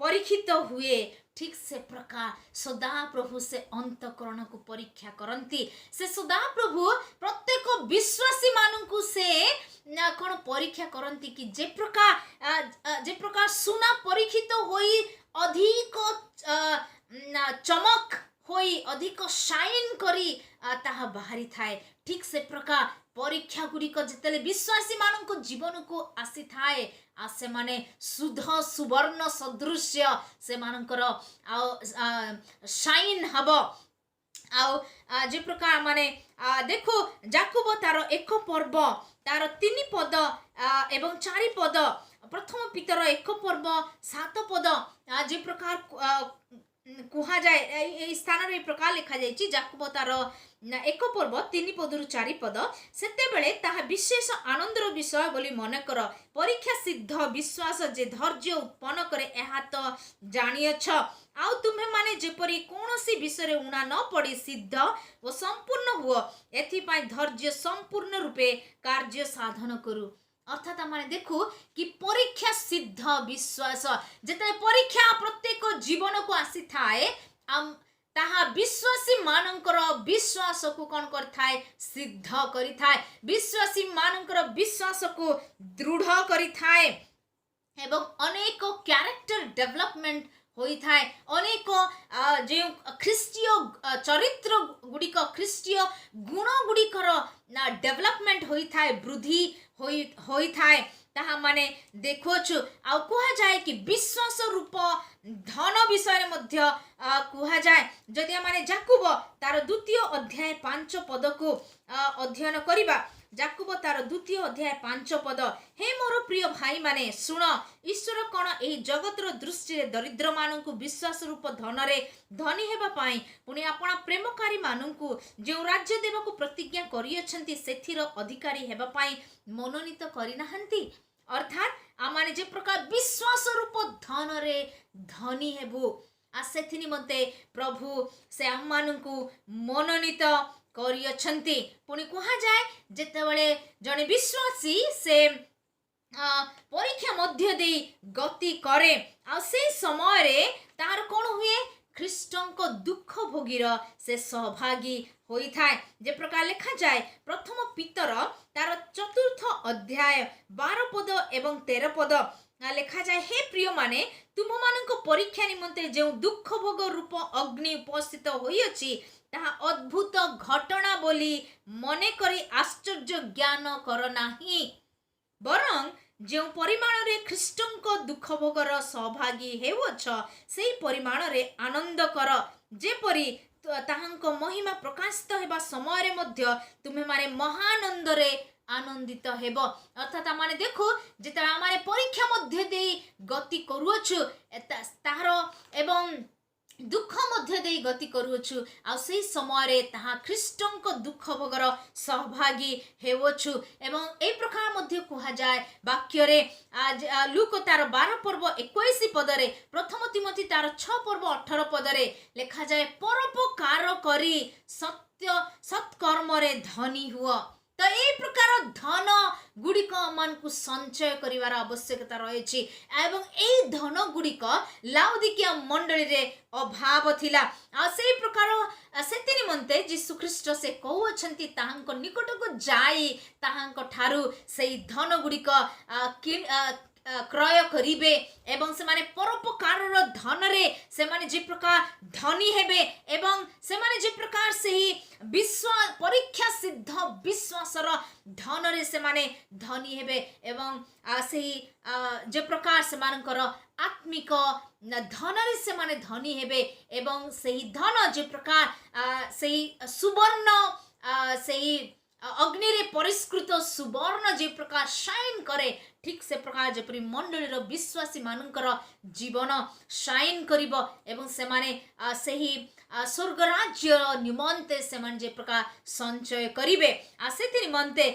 পরীক্ষিত ହୁଏ, ঠিক ସେ ପ୍ରକାର ସଦା ପ୍ରଭୁ ସେ ଅନ୍ତଃକରଣକୁ ପରୀକ୍ଷା କରନ୍ତି। ସେ ସଦା ପ୍ରଭୁ ପ୍ରତ୍ୟେକ ବିଶ୍ୱାସୀ ମାନଙ୍କୁ ସେ କ'ଣ ପରୀକ୍ଷା କରନ୍ତି କି ଯେ ପ୍ରକାର ସୁନା ପରୀକ୍ଷିତ ହୋଇ ଅଧିକ ଚମକ ହୋଇ ଅଧିକ ସାଇନ୍ କରି ତାହା ବାହାରି ଥାଏ, ଠିକ୍ ସେ ପ୍ରକାର ପରୀକ୍ଷା ଗୁଡ଼ିକ ଯେତେବେଳେ ବିଶ୍ୱାସୀ ମାନଙ୍କ ଜୀବନକୁ ଆସିଥାଏ, ସେମାନେ ଶୁଦ୍ଧ ସୁବର୍ଣ୍ଣ ସଦୃଶ୍ୟ ସେମାନଙ୍କର ସାଇନ୍ ହବ। ଯେ ପ୍ରକାର ମାନେ ଦେଖୁ ଯାକୁବ ତାର 1 ପର୍ବ ତାର 3 ପଦ ଏବଂ 4 ପଦ, ପ୍ରଥମ ପିତର 1 ପର୍ବ 7 ପଦ, ଯେ ପ୍ରକାର କୁହାଯାଏ এই ସ୍ଥାନରେ এই ପ୍ରକାର ଲେଖାଯାଇଛି, ଯାକୁବ ତାର 1 ପର୍ବ 3 ପଦରୁ 4 ପଦ, ସେତେବେଳେ ତାହା ବିଶେଷ ଆନନ୍ଦର ବିଷୟ ବୋଲି ମନେକର, ପରୀକ୍ଷା ସିଦ୍ଧ ବିଶ୍ୱାସ ଯେ ଧୈର୍ଯ୍ୟ ଉତ୍ପନ୍ନ କରେ, ଏହା ତ ଜାଣିଅଛ। ଆଉ ତୁମେମାନେ ଯେପରି କୌଣସି ବିଷୟରେ ଉଣା ନ ପଡ଼ି ସିଦ୍ଧ ଓ ସମ୍ପୂର୍ଣ୍ଣ ହୁଅ, ଏଥିପାଇଁ ଧୈର୍ଯ୍ୟ ସମ୍ପୂର୍ଣ୍ଣ ରୂପେ କାର୍ଯ୍ୟ ସାଧନ କରୁ। অর্থাৎ আমরা দেখু কি পরীক্ষা সিদ্ধ বিশ্বাস যেতে পরীক্ষা প্রত্যেক জীবনকু আসি থাকে তাহা বিশ্বাসী মানଙ୍କର বিশ্বাসକୁ কোন କରିଥାଏ সিদ্ধ କରିଥାଏ বিশ্বাসী মানଙ୍କର বিশ্বাসକୁ দৃঢ় କରିଥାଏ এবং অনেক ক্যারেক্টার ডেভেলপমেন্ট ହୋଇଥାଏ ଅନେକ ଯେଉଁ ଖ୍ରୀଷ୍ଟୀୟ ଚରିତ୍ର ଗୁଡ଼ିକ ଖ୍ରୀଷ୍ଟୀୟ ଗୁଣ ଗୁଡ଼ିକର ଡେଭେଲପମେଣ୍ଟ ହୋଇଥାଏ ବୃଦ୍ଧି ହୋଇଥାଏ ତାହା ମାନେ ଦେଖୁଛୁ ଆଉ କୁହାଯାଏ କି ବିଶ୍ୱାସ ରୂପ ଧନ ବିଷୟରେ ମଧ୍ୟ କୁହାଯାଏ ଯଦି ଆମେ ଯାକୁବ ତାର ଦ୍ୱିତୀୟ ଅଧ୍ୟାୟ 5 ପଦକୁ ଅଧ୍ୟୟନ କରିବା ଯାକୁବ ତାର ଦ୍ୱିତୀୟ ଅଧ୍ୟାୟ 5 ପଦ ହେ ମୋର ପ୍ରିୟ ଭାଇ ମାନେ ଶୁଣ ଈଶ୍ୱର କଣ ଏହି ଜଗତର ଦୃଷ୍ଟିରେ ଦରିଦ୍ର ମାନଙ୍କୁ ବିଶ୍ୱାସ ରୂପ ଧନରେ ଧନୀ ହେବା ପାଇଁ ପୁଣି ଆପଣ ପ୍ରେମକାରୀ ମାନଙ୍କୁ ଯେଉଁ ରାଜ୍ୟ ଦେବାକୁ ପ୍ରତିଜ୍ଞା କରିଅଛନ୍ତି ସେଥିର ଅଧିକାରୀ ହେବା ପାଇଁ ମନୋନୀତ କରିନାହାନ୍ତି ଅର୍ଥାତ୍ ଆମେ ଯେ ପ୍ରକାର ବିଶ୍ୱାସ ରୂପ ଧନରେ ଧନୀ ହେବୁ ସେଥି ନିମନ୍ତେ ପ୍ରଭୁ ସେ ଆମମାନଙ୍କୁ ମନୋନୀତ କରିଅଛନ୍ତି ପୁଣି କୁହାଯାଏ ଯେତେବେଳେ ଜଣେ ବିଶ୍ୱାସୀ ସେ ପରୀକ୍ଷା ମଧ୍ୟ ଦେଇ ଗତି କରେ ଆଉ ସେଇ ସମୟରେ ତାର କ'ଣ ହୁଏ ଖ୍ରୀଷ୍ଟଙ୍କ ଦୁଃଖ ଭୋଗୀର ସେ ସହଭାଗୀ ହୋଇଥାଏ। ଯେ ପ୍ରକାର ଲେଖାଯାଏ ପ୍ରଥମ ପିତର ତାର 4th ଅଧ୍ୟାୟ 12 ପଦ ଏବଂ 13 ପଦ ଲେଖାଯାଏ, ହେ ପ୍ରିୟମାନେ, ତୁମମାନଙ୍କ ପରୀକ୍ଷା ନିମନ୍ତେ ଯେଉଁ ଦୁଃଖ ଭୋଗ ରୂପ ଅଗ୍ନି ଉପସ୍ଥିତ ହୋଇଅଛି ତାହା ଅଦ୍ଭୁତ ଘଟଣା ବୋଲି ମନେ କରି ଆଶ୍ଚର୍ଯ୍ୟ ଜ୍ଞାନ କର ନାହିଁ, ବରଂ ଯେଉଁ ପରିମାଣରେ ଖ୍ରୀଷ୍ଟଙ୍କ ଦୁଃଖ ଭୋଗର ସହଭାଗୀ ହେଉଅଛ ସେହି ପରିମାଣରେ ଆନନ୍ଦ କର, ଯେପରି ତାହାଙ୍କ ମହିମା ପ୍ରକାଶିତ ହେବା ସମୟରେ ମଧ୍ୟ ତୁମେମାନେ ମହାନନ୍ଦରେ ଆନନ୍ଦିତ ହେବ। ଅର୍ଥାତ୍ ଆମେ ଦେଖୁ ଯେତେବେଳେ ଆମେ ପରୀକ୍ଷା ମଧ୍ୟ ଦେଇ ଗତି କରୁଅଛୁ ତାହାର ଏବଂ ଦୁଃଖ ମଧ୍ୟ ଦେଇ ଗତି କରୁଅଛୁ ଆଉ ସେହି ସମୟରେ ତାହା ଖ୍ରୀଷ୍ଟଙ୍କ ଦୁଃଖ ଭୋଗର ସହଭାଗୀ ହେଉଅଛୁ। ଏବଂ ଏହି ପ୍ରକାର ମଧ୍ୟ କୁହାଯାଏ ବାକ୍ୟରେ ଲୁକ ତାର 12 ପର୍ବ 21 ପଦରେ, ପ୍ରଥମ ତିମୋଥୀ ତାର 6 ପର୍ବ 18 ପଦରେ ଲେଖାଯାଏ, ପରୋପକାର କରି ସତ୍କର୍ମରେ ଧନୀ ହୁଅ। ତ ଏହି ପ୍ରକାର ଧନ ଗୁଡ଼ିକ ମାନଙ୍କୁ ସଞ୍ଚୟ କରିବାର ଆବଶ୍ୟକତା ରହିଛି ଏବଂ ଏହି ଧନ ଗୁଡ଼ିକ ଲାଉଦିକିଆ ମଣ୍ଡଳୀରେ ଅଭାବ ଥିଲା। ଆଉ ସେହି ପ୍ରକାର ସେଥି ନିମନ୍ତେ ଯୀଶୁ ଖ୍ରୀଷ୍ଟ ସେ କହୁଅଛନ୍ତି ତାହାଙ୍କ ନିକଟକୁ ଯାଇ ତାହାଙ୍କ ଠାରୁ ସେହି ଧନ ଗୁଡ଼ିକ କ୍ରୟ କରିବେ ଏବଂ ସେମାନେ ପରୋପକାରର ଧନରେ ସେମାନେ ଯେ ପ୍ରକାର ଧନୀ ହେବେ ଏବଂ ସେମାନେ ଯେ ପ୍ରକାର ସେହି ପରୀକ୍ଷା ସିଦ୍ଧ ବିଶ୍ୱାସର ଧନରେ ସେମାନେ ଧନୀ ହେବେ ଏବଂ ସେହି ଯେ ପ୍ରକାର ସେମାନଙ୍କର ଆତ୍ମିକ ଧନରେ ସେମାନେ ଧନୀ ହେବେ ଏବଂ ସେହି ଧନ ଯେ ପ୍ରକାର ସେହି ସୁବର୍ଣ୍ଣ ସେହି ଅଗ୍ନିରେ ପରିଷ୍କୃତ ସୁବର୍ଣ୍ଣ ଯେ ପ୍ରକାର ସାଇନ୍ କରେ ଠିକ୍ ସେ ପ୍ରକାର ଯେପରି ମଣ୍ଡଳୀର ବିଶ୍ୱାସୀ ମାନଙ୍କର ଜୀବନ ସାଇନ୍ କରିବ ଏବଂ ସେମାନେ ସେହି ସ୍ୱର୍ଗ ରାଜ୍ୟ ନିମନ୍ତେ ସେମାନେ ଯେ ପ୍ରକାର ସଞ୍ଚୟ କରିବେ। ସେଥି ନିମନ୍ତେ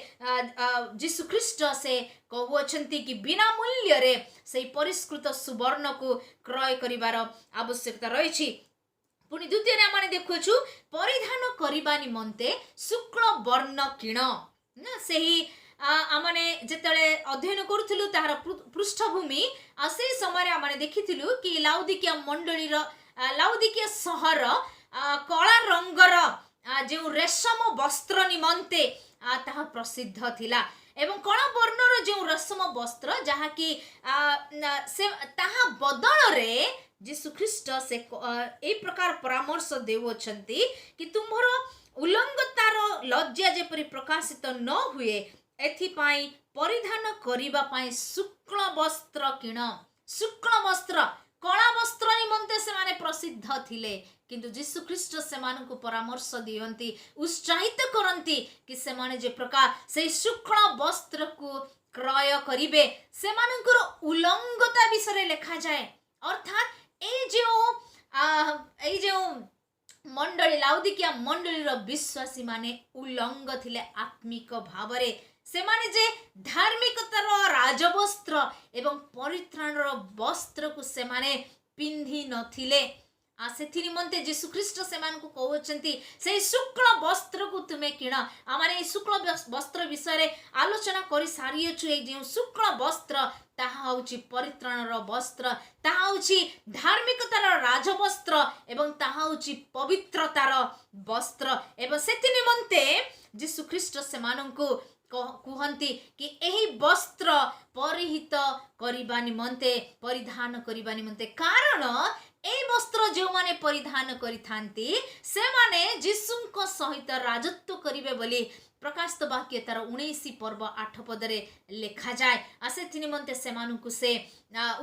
ଯୀଶୁ ଖ୍ରୀଷ୍ଟ ସେ କହୁଅଛନ୍ତି କି ବିନା ମୂଲ୍ୟରେ ସେହି ପରିଷ୍କୃତ ସୁବର୍ଣ୍ଣକୁ କ୍ରୟ କରିବାର ଆବଶ୍ୟକତା ରହିଛି। ପୁଣି ଦ୍ୱିତୀୟରେ ଆମେ ଦେଖୁଛୁ ପରିଧାନ କରିବା ନିମନ୍ତେ ଶୁକ୍ଳ ବର୍ଣ୍ଣ କିଣ। ସେହି ଆମେ ଯେତେବେଳେ ଅଧ୍ୟୟନ କରୁଥିଲୁ ତାହାର ପୃଷ୍ଠଭୂମି ସେହି ସମୟରେ ଆମେ ଦେଖିଥିଲୁ କି ଲାଉଦିକିଆ ସହର କଳା ରଙ୍ଗର ଯେଉଁ ରେଶମ ବସ୍ତ୍ର ନିମନ୍ତେ ତାହା ପ୍ରସିଦ୍ଧ ଥିଲା ଏବଂ କଳା ବର୍ଣ୍ଣର ଯେଉଁ ରେଶମ ବସ୍ତ୍ର ଯାହାକି ତାହା ବଦଳରେ ଯୀଶୁ ଖ୍ରୀଷ୍ଟ ସେ ଏହି ପ୍ରକାର ପରାମର୍ଶ ଦେଉଅଛନ୍ତି କି ତୁମର ଉଲଙ୍ଗତାର ଲଜ୍ଜା ଯେପରି ପ୍ରକାଶିତ ନ ହୁଏ ଏଥିପାଇଁ ପରିଧାନ କରିବା ପାଇଁ ଶୁକ୍ଳ ବସ୍ତ୍ର କିଣ। ଶୁକ୍ଳ ବସ୍ତ୍ର କଳା ବସ୍ତ୍ର ନିମନ୍ତେ ସେମାନେ ପ୍ରସିଦ୍ଧ ଥିଲେ କିନ୍ତୁ ଯୀଶୁ ଖ୍ରୀଷ୍ଟ ସେମାନଙ୍କୁ ପରାମର୍ଶ ଦିଅନ୍ତି ଉତ୍ସାହିତ କରନ୍ତି କି ସେମାନେ ଯେ ପ୍ରକାର ସେହି ଶୁକ୍ଳ ବସ୍ତ୍ରକୁ କ୍ରୟ କରିବେ। ସେମାନଙ୍କର ଉଲଙ୍ଗତା ବିଷୟରେ ଲେଖାଯାଏ ଅର୍ଥାତ୍ ଏଇ ଯେଉଁ ମଣ୍ଡଳୀ ଲାଉଦିକିଆ ମଣ୍ଡଳୀର ବିଶ୍ୱାସୀ ମାନେ ଉଲଙ୍ଗ ଥିଲେ ଆତ୍ମିକ ଭାବରେ। ସେମାନେ ଯେ ଧାର୍ମିକତାର ରାଜବସ୍ତ୍ର ଏବଂ ପରିତ୍ରାଣର ବସ୍ତ୍ରକୁ ସେମାନେ ପିନ୍ଧି ନଥିଲେ ସେଥି ନିମନ୍ତେ ଯୀଶୁ ଖ୍ରୀଷ୍ଟ ସେମାନଙ୍କୁ କହୁଛନ୍ତି ସେହି ଶୁକ୍ଳ ବସ୍ତ୍ରକୁ ତୁମେ କିଣ। ଆମେ ଏହି ଶୁକ୍ଳ ବସ୍ତ୍ର ବିଷୟରେ ଆଲୋଚନା କରି ସାରିଅଛୁ। ଏହି ଯେଉଁ ଶୁକ୍ଳ ବସ୍ତ୍ର ତାହା ହେଉଛି ପରିତ୍ରାଣର ବସ୍ତ୍ର, ତାହା ହେଉଛି ଧାର୍ମିକତାର ରାଜବସ୍ତ୍ର ଏବଂ ତାହା ହେଉଛି ପବିତ୍ରତାର ବସ୍ତ୍ର ଏବଂ ସେଥି ନିମନ୍ତେ ଯୀଶୁ ଖ୍ରୀଷ୍ଟ ସେମାନଙ୍କୁ କୁହନ୍ତି କି ଏହି ବସ୍ତ୍ର ପରିଧାନ କରିବା ନିମନ୍ତେ କାରଣ ଏହି ବସ୍ତ୍ର ଯେଉଁମାନେ ପରିଧାନ କରିଥାନ୍ତି ସେମାନେ ଯୀଶୁଙ୍କ ସହିତ ରାଜତ୍ୱ କରିବେ ବୋଲି ପ୍ରକାଶିତ ବାକ୍ୟ ତାର 19 ପର୍ବ 8 ପଦରେ ଲେଖାଯାଏ। ସେଥି ନିମନ୍ତେ ସେମାନଙ୍କୁ ସେ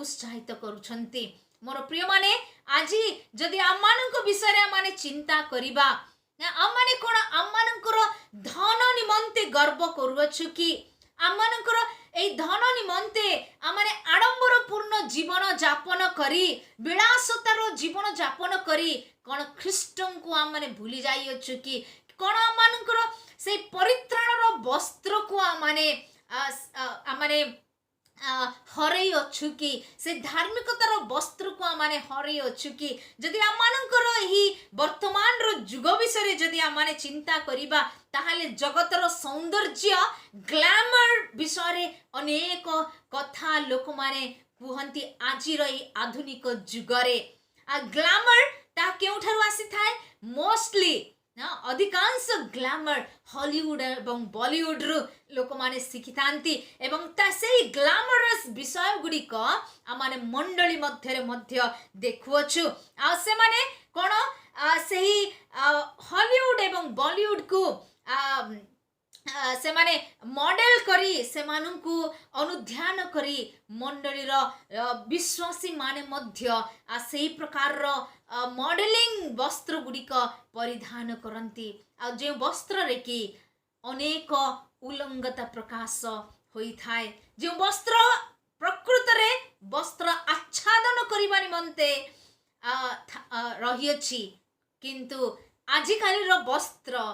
ଉତ୍ସାହିତ କରୁଛନ୍ତି। ମୋର ପ୍ରିୟମାନେ, ଆଜି ଯଦି ଆମମାନଙ୍କ ବିଷୟରେ ଆମେ ଚିନ୍ତା କରିବା ଆମମାନେ କ'ଣ ଆମମାନଙ୍କର ଧନ ନିମନ୍ତେ ଗର୍ବ କରୁଅଛୁ କି? ଆମମାନଙ୍କର এই ধন নিমন্তে আমারে আড়ম্বরপূর্ণ জীবন যাপন করি বিলাসতার জীবন যাপন করি কোন খ্রিস্টଙ୍କୁ আমারে ভুলি যাইଅଛୁ কি? কোন আমানଙ୍କର সেই পরিত্রাণର বস্ত্রକୁ আমারে হরেই অছু কি? সেই ধার্মিকতার বস্ত্রକୁ আমারে হরেই অছু কি? যদি আমানଙ୍କର ଏହି ବର୍ତ୍ତମାନର ଯୁଗ ବିଷୟରେ ଯଦି ଆମେ ଚିନ୍ତା କରିବା ତାହେଲେ ଜଗତର ସୌନ୍ଦର୍ଯ୍ୟ ଗ୍ଲାମର ବିଷୟରେ ଅନେକ କଥା ଲୋକମାନେ କୁହନ୍ତି ଆଜିର ଏହି ଆଧୁନିକ ଯୁଗରେ। ଗ୍ଲାମର ता केउठारु आसीथाए मोस्टली अधिकांश ग्लैमर हॉलीवुड एवं बॉलीवुड रु लोक माने शिखिथांती एवं ता सेही ग्लैमरस विषय गुड़िक आमाने मंडली मध्य देखुअछु आ से माने कोन सेही हॉलीवुड एवं बॉलीवुड को से माने मॉडल करी से मानंकु अनुध्यान करी मंडलीर विश्वासी माने मध्य सेही प्रकार मॉडलिंग वस्त्र गुड़िक परिधान करती आ जे वस्त्र रे कि अनेक उलंगता प्रकाश होई थाए जे वस्त्र प्रकृत रे वस्त्र आच्छादन करिबा निमंते रही अछि किंतु आजिकालीर वस्त्र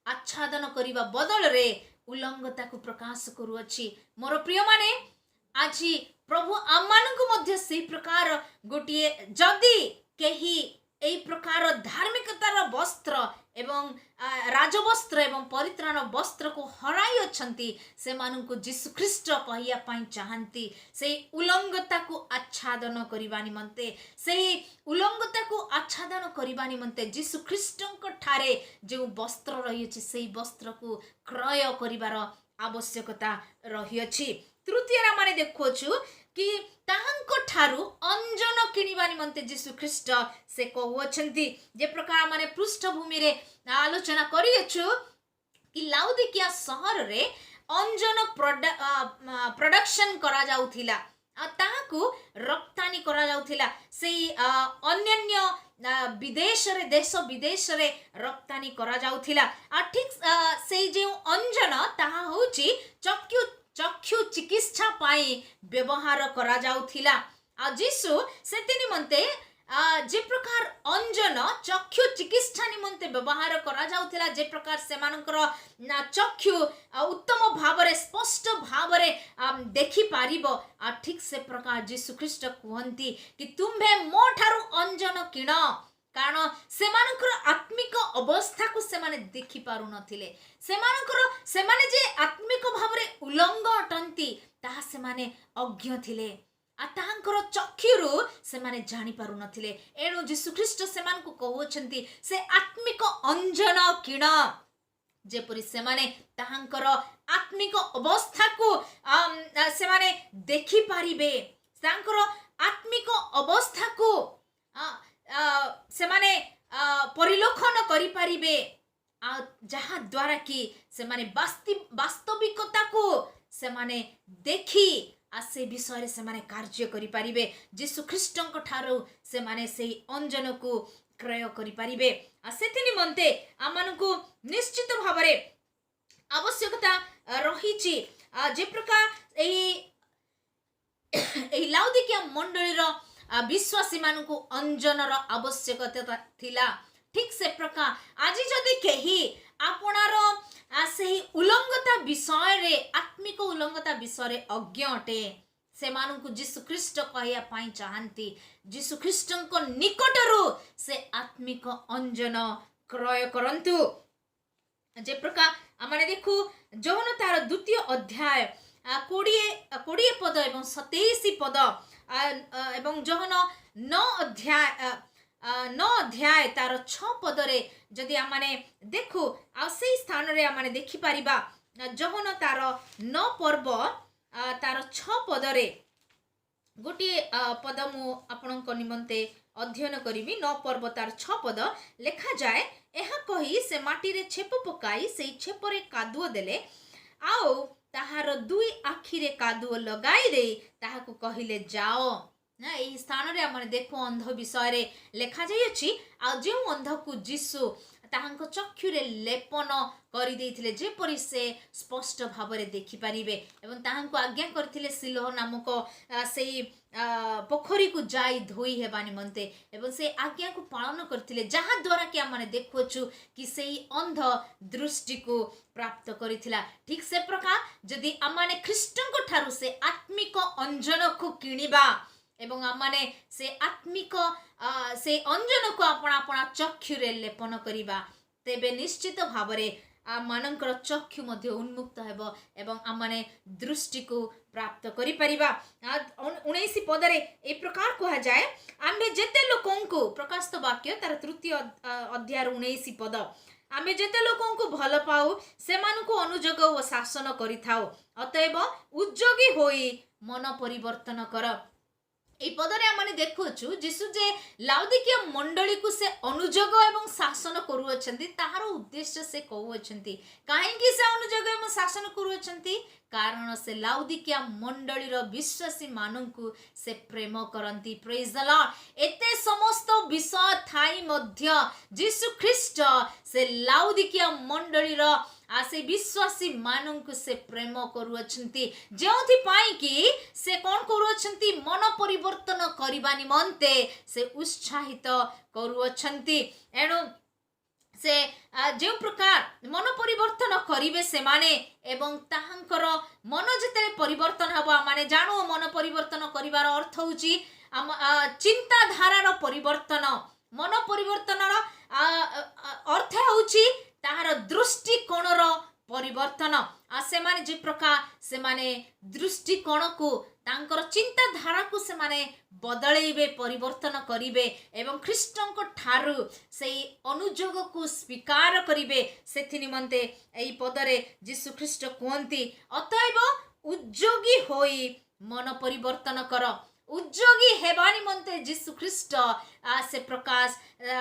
आच्छादन करिबा बदल रे उलंगता को प्रकाश करूअछि मोर प्रिय माने आज प्रभु आमानकु मध्य से प्रकार गोटिए जदि केही एई प्रकार धार्मिकतार वस्त्र एवं राजवस्त्र एवं परित्राण वस्त्र को हराई अछंती से मानकु यीशु ख्रीष्ट कहिया पाई चाहंती से उलंगता को आच्छादन करिबा निमंते से उलंगता को आच्छादन करिबा निमंते यीशु ख्रीष्टଙ୍କ ठारे जो वस्त्र रही अछि से वस्त्र को क्रय करिवार आवश्यकता रही अछि तृतीय माने देखुछु कि ताहांको ठारू अंजन किनिबा निमंते यीशु ख्रीष्ट से कहउछंती जे प्रकार माने पृष्ठभूमि रे आलोचना करियछु कि लाउदिकिया शहर रे अंजन प्रोडक्शन करा जाउथिला आ ताहाकु रप्तानी करा जाउथिला सेही अन्यन्य विदेश रे देश विदेश रे रप्तानी करा जाउथिला आ ठीक सेही जे अंजन ताहा होची चक्षु चिकित्सा पाई व्यवहार करा जाउथिला आ यीशु सेति निमंते जे प्रकार अंजन चक्षु चिकित्सा निमंते व्यवहार करा जाउथिला जे प्रकार से मानकर चक्षु उत्तम भावरे स्पष्ट भावरे देखि पारिबो आ ठीक से प्रकार यीशु ख्रीष्ट कहंती कि तुम्हे मो ठारू अंजन किण कारण से मानकर आत्मिक अवस्था को से माने देखि पारु नथिले से माने जे आत्मिक भावरे उलंग अटंती ताहा से माने अज्ञ थिले आ ताहांकर चक्षुरु से माने जानि पारु नथिले एणु यीशु ख्रीष्ट से मानकु कहउछंती से आत्मिक अंजन किण जेपरि से माने ताहांकर आत्मिक अवस्था को से माने देखि पारिबे ताहांकर आत्मिक अवस्था को से माने परिलोकन करि पारिबे आ जहा द्वारा कि से माने वास्तविकता को से माने देखि आ से विषय से माने कार्य करि पारिबे यीशु ख्रीष्टଙ୍କ ठारो से माने सेही अंजन को क्रय करि पारिबे आ सेति निमंते आमानकु निश्चित भावरे आवश्यकता रहिछि जे प्रकार एही लाउदिकिया मंडलीर विश्वासी मानकु अंजनर आवश्यकता थिला ठीक से प्रकार आज जदि केही आपणार सेही उलंगता विषय रे आत्मिक उलंगता विषय रे अज्ञ अटे से मानकु यीशु ख्रीष्ट कहिया पाई चाहंती यीशु ख्रीष्टଙ୍କ निकटरू से आत्मिक अंजन क्रय करंतु जे प्रकार आमाने देखु जोहन तार द्वितीय अध्याय 20 पद एवं 27 पद एवं जोहन 9 अध्याय तार 6 पदरे जदि आमाने देखु आ से स्थान रे आमाने देखि परिबा जोहन तार 9 पर्व तार 6 पदरे गोटे पद मु आपनक निमंते अध्ययन करिवि 9 पर्व तार 6 पद लेखा जाए एहा कही से माटी रे छेप पकाई से छेप रे कादुओ देले आउ ताहार दुई आखि रे कादुओ लगाई दे ताहाकु कहिले जाओ ना एही स्थान रे हमने देखो अंध विषय रे लेखा जाई अछि आ जे अंध को यीशु ताहांको चक्षु रे लेपन करि देथिले जे परि से स्पष्ट भाबरे देखि परिबे एवं ताहांको आज्ञा करथिले सिलोह नामक सेही पोखरी को जाई धोई हेबा निमंते एवं से आज्ञा को पालन करथिले जहा द्वारा कि हमने देखुछु कि सेही अंध दृष्टि को प्राप्त करिथिला ठीक से प्रकार जदि आमाने ख्रीष्टଙ୍କ ठारू से आत्मिक अंजन को किनिबा एवं आमाने से आत्मिक से अंजन को अपना अपना चक्षु रे लेपन करिबा तेबे निश्चित भावरे मानकर चक्षु मध्य उन्मुक्त हेबो एवं आमाने दृष्टि को प्राप्त करि परिबा। 19 पदरे ए प्रकार कहा जाए, आम्भे जेते लोकंकु, प्रकाशित वाक्य तार तृतीय अध्याय 19 पद, आम्भे जेते लोकंकु भल पाऊ सेमानकु अनुजोग ओ शासन करिथाउ, अतएव उद्योगी होई मन परिवर्तन कर। এই পদরে আমি দেখুছু যিশু যে লাউদিকিয়া মণ্ডলীକୁ ସେ ଅନୁଯୋଗ ଏବଂ ଶାସନ କରୁଅଛନ୍ତି, ତାହାର ଉଦ୍ଦେଶ୍ୟ ସେ କହୁଅଛନ୍ତି। କାହିଁକି ସେ ଅନୁଯୋଗ ଏବଂ ଶାସନ କରୁଅଛନ୍ତି? କାରଣ ସେ ଲାଉଦିକିଆ ମଣ୍ଡଳୀର ବିଶ୍ୱାସୀ ମାନଙ୍କୁ ସେ ପ୍ରେମ କରନ୍ତି। ପ୍ରେଜ୍ ଦ ଲର୍ଡ। ଏତେ ସମସ୍ତ ବିଷୟ ଥାଇ ମଧ୍ୟ ଯୀଶୁ ଖ୍ରୀଷ୍ଟ ସେ ଲାଉଦିକିଆ ମଣ୍ଡଳୀର से विश्वासी मानू से प्रेम करुअछंती, जोंथिपाई कि से कौन करुअछंती? मन परिवर्तन करबा निमंते से उत्साहित करुअछंती। एणु से जो प्रकार मन परिवर्तन करिवे से माने एवं ताहांकर मन जेते परिवर्तन हबो, माने जानो मन परिवर्तन करिवार अर्थ होची चिंताधारार परिवर्तन। मन परिवर्तनर अर्थ होची ताहार दृष्टिकोणर परिवर्तन। से माने जे प्रकार से माने दृष्टिकोण को तांकर चिंताधारा को से माने बदलैबे, परिवर्तन करिवे एवं ख्रीष्टंक ठारू से अनुजोग को स्वीकार करिवे। सेथि निमंते एई पदरे यीशु ख्रीष्ट कहंती, अतएव उद्योगी होई मन परिवर्तन कर। उद्योगी हेबा निमंते यीशु ख्रीष्ट से प्रकाश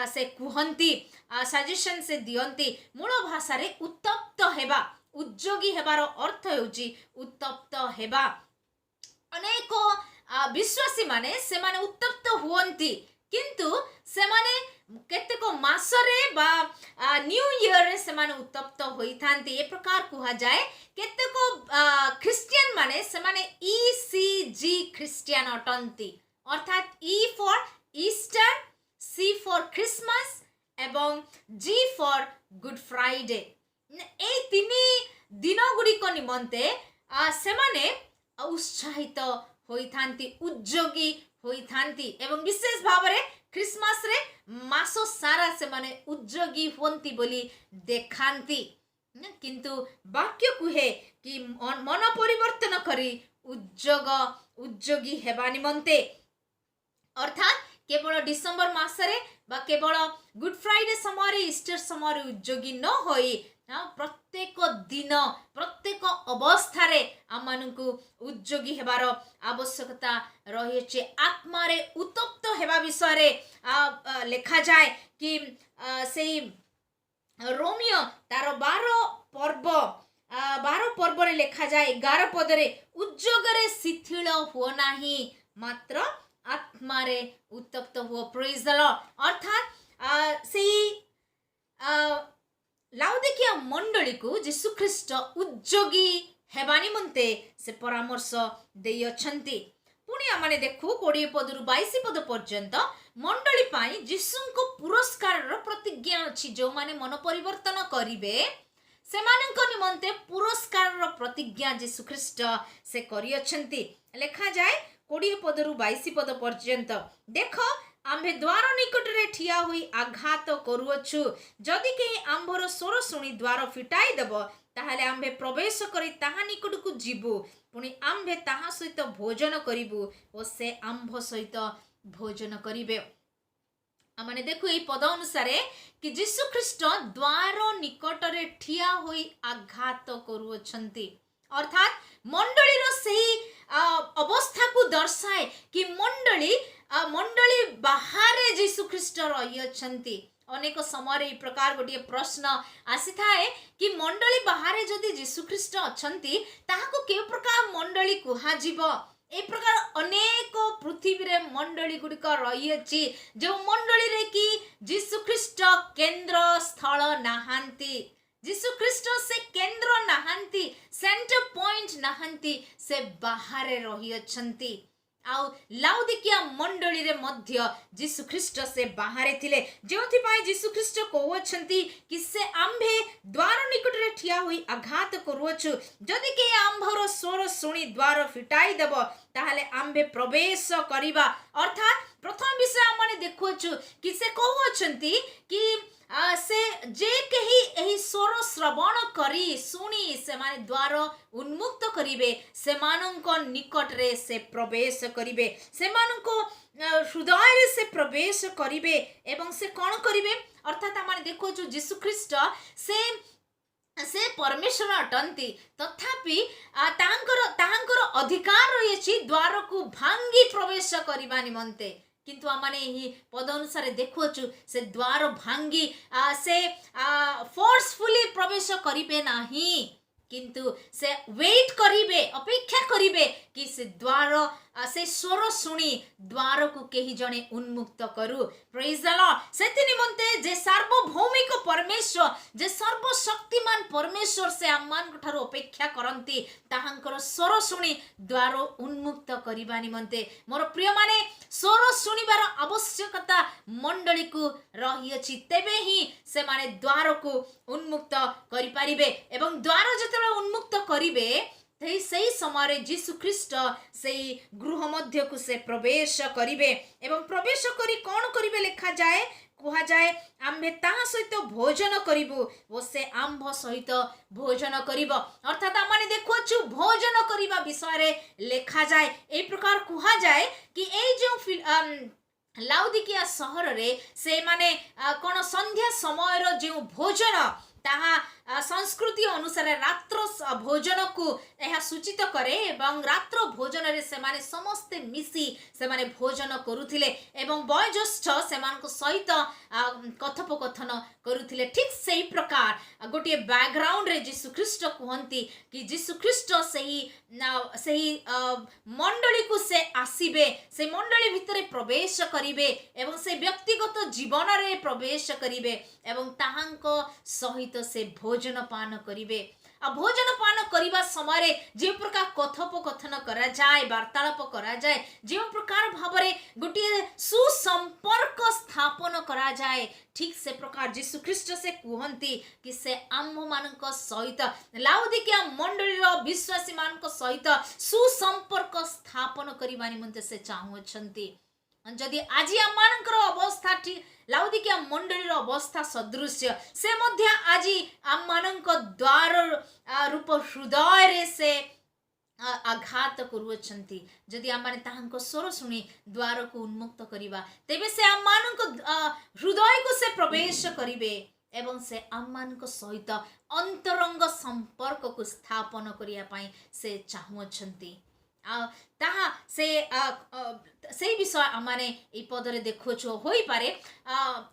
से कुहंती, सजेशन से दियंती। मूल भाषा रे उत्तप्त हेबा, उद्योगी हेबार अर्थ हेउची उत्तप्त हेबा। अनेक विश्वासी माने से माने उत्तप्त हुअंती, किंतु से माने केतेक मासरे बा न्यू ईयर रे से माने उत्तप्त होई थांती। ए प्रकार कुहा जाए केतेक क्रिश्चियन माने से माने ECG क्रिश्चियन अटंती, अर्थात E for Easter, C for Christmas एवं G फॉर गुड फ्राइडे। ए तिनी दिन गुड़िक निमंते से माने उत्साहित होई थांती, उद्योगी होई थांती एवं विशेष भाव रे क्रिसमस रे मासो सारा से माने उद्योगी होंती बोली देखांती। किंतु वाक्य कुहे कि मन परिवर्तन करी उद्योगी हेबा निमंते, अर्थात केवल डिसेंबर मासरे बा केवल गुड फ्राइडे समय ईस्टर समय उद्योगी न होई प्रत्येक दिन प्रत्येक अवस्थारे आमानकु उद्योगी हेबार आवश्यकता रही। आत्मा रे उत्तप्त हेबा विषय रे लेखा जाए कि से रोमियो तार 12 पर्व रे लेखा जाए 11 पदरे, उद्योग रे शिथिल हो नाही मात्र आत्मा रे उत्तप्त हो। Praise the Lord. अर्थात से लाउदिकिया मंडली को यीशु ख्रीष्ट उद्योगी हेबा निमंते से परामर्श देई अछंती। पुणी आमाने देखु 20 पदरु 22 पद पर्यंत मंडली पाई यीशुंको पुरस्कार प्रतिज्ञा अछि। जो माने मन परिवर्तन करिवे सेमानंको निमंते पुरस्कार प्रतिज्ञा यीशु ख्रीष्ट से करि अछंती। लेखा जाए 20 पदरु 22 पद पर्यंत, देख आम्भे द्वार निकट रे ठिया हुई आघात करुअछु, जदि के आंभर स्वर शुणी द्वार फिटाई देब ताहाले आम्भे प्रवेश करी ताहा निकट को जीवु, पुणी आम्भे ताहा सहित भोजन करिबु ओ से आंभ सहित भोजन करिबे। आमाने देखु ए पद अनुसार कि यीशु ख्रीष्ट द्वार निकट रे ठिया हुई आघात करुअछंती, अर्थात मंडलीर सही अवस्था को दर्शाए कि मंडली बाहर यीशु ख्रीष्ट रही अछंती। अनेक समय प्रकार गोटे प्रश्न आसी थाए कि मंडली बाहर जदि यीशु ख्रीष्ट अछंती ताहाको के प्रकार मंडली कुहा जीवो। ए प्रकार अनेक पृथ्वी रे मंडली गुड़िक रही अछि, जो मंडली रे कि यीशु ख्रीष्ट केंद्र स्थल नाहांती, यीशु ख्रीष्ट से केंद्र नाहांती, सेंटर पॉइंट नाहांती, से बाहर रही अछंती। आउ लाउदिकिया मंडली रे मध्य यीशु ख्रीष्ट से बाहर थिले, जोथि पाई यीशु ख्रीष्ट कहउछंती कि से आंभे द्वार निकट रे ठिया हुई आघात करूछु, जदि के आंभर स्वर सुनी द्वार फिटाई देब ताहाले आंभे प्रवेश करिबा। अर्थात प्रथम विषय हमने देखुछु कि से कहउछंती कि से जे कही एही स्वर श्रवण करी शुणी से माने द्वार उन्मुक्त करिवे सेमानंको निकट रे से प्रवेश करिवे सेमानंको हृदय रे से प्रवेश करिवे एवं से कौन करिवे अर्थात आम देखो जीशु ख्रीस्ट से परमेश्वर अटंती तथापि तांकर अधिकार रही द्वार को भांगी प्रवेश करने निमंते किंतु आमने ही पद अनुसार देखुचु से द्वार भांगी से फोर्सफुली प्रवेश करिवे नाही किंतु से वेट करिवे अपेक्षा करिवे कि से द्वार से स्वर शुणी द्वार को कहीं जने उन्मुक्त करू प्रेज द लॉर्ड सेति निमंते जे सार्वभौमिक परमेश्वर जे सर्वशक्तिमान परमेश्वर से आमान ठारो अपेक्षा करंती ताहांकर स्वर शुणी द्वार उन्मुक्त करिबा निमंते मोर प्रिय माने स्वर शुणिबार आवश्यकता मंडली को रही अछि तेबे ही से माने द्वार को उन्मुक्त करि परिबे एवं द्वार जतबे उन्मुक्त करिबे सही समय जीशु ख्रीस्ट से गृह मध्य को से प्रवेश करिवे एवं प्रवेश करी कौन करिवे लिखा जाए कहा जाए आम्भे ताहा सहित भोजन करिबु वो से आम्भ सहित भोजन करिब अर्थात आमने देखुछु भोजन करिबा विषय रे लिखा जाए ए प्रकार कहा जाए कि ए जो लाउदिकिया सहर रे से माने कोन संध्या समय रो जो भोजन ताहा संस्कृति अनुसार रात्र भोजन को यह सूचित करे एवं रात्र भोजन रे से माने समस्ते मिसी से माने भोजन करुथिले एवं वयोज्येष्ठ सेमान सहित कथोपकथन करुथिले ठीक सही प्रकार गोटे बैकग्राउंड रे जीशु ख्रीस्ट कहंती कि जीशु ख्रीस्ट सही मंडली को से आसीबे से मंडली भितरे प्रवेश करिवे एवं से व्यक्तिगत जीवन रे प्रवेश करिवे एवं ताहांको सहित से भोजन पान करिवे आ भोजन पान करिबा समय जे प्रकार कथोपकथन करा जाए वार्तालाप करा जाए जे प्रकार भावरे गोटे सुसंपर्क स्थापन करा जाए ठीक से प्रकार जीशु ख्रीस्ट से कहंती कि से आम्भ मानक सहित लाउदिकिया मंडलीर विश्वासी मानक सहित सुसंपर्क स्थापन करिबा निमंते से चाहुछंती जदि आज आमମାନଙ୍କର अवस्था ठीक लाउदिकिया मंडलीर अवस्था सदृश्य से मध्य आज आमମାନଙ୍କ द्वार रूप हृदय रे से आघात करुछंती जदि आम ताहांको स्वर शुणी द्वार को उन्मुक्त करिबा तेबे से आमମାନଙ୍କୁ हृदय को से प्रवेश करिवे एवं से आमମାନଙ୍କ सहित अंतरंग संपर्क को स्थापन करिया पई से चाहुछंती ताहा से विषय आमाने ए पदरे देखुछु होई पारे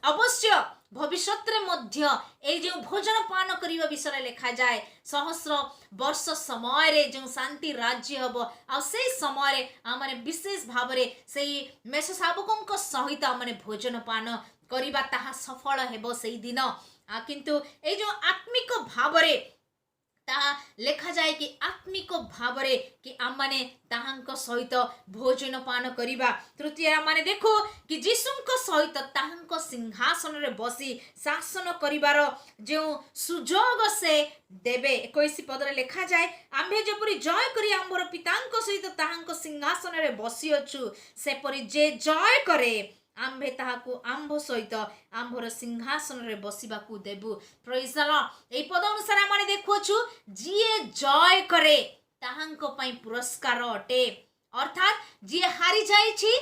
अवश्य भविष्यत रे मध्य ए जो भोजन पान करिबा विषय लिखा जाए सहस्र वर्ष समय रे जो शांति राज्य हबो आ से समय रे आमाने विशेष भाव रे सेही मेष शावकଙ୍କ सहित आमाने भोजन पान करिबा ताहा सफल हेबो सेही दिन किंतु ए जो आत्मिक भाव रे ताहा लेखा जाए कि आत्मिक भाव रे कि आमने ताहांक सहित भोजन पान करिबा तृतीय आमने देखो कि जीशुंक सहित ताहांक सिंहासन रे बसी शासन करिबार जो सुजोग से देबे 21 पद रे लेखा जाए आम्भे जेपरि जय करी आम्भर पितांक सहित ताहांक सिंहासन रे बसी अछु सेपरि जे जय करे आम्भे ताहाकु आम्भ सहित आम्भर सिंहासन रे बसिबा को देबु प्रेज द लॉर्ड ए पद अनुसार आमने देखुछु जिए जय करे ताहांको पई पुरस्कार अटे अर्थात जिए हारि जाइछि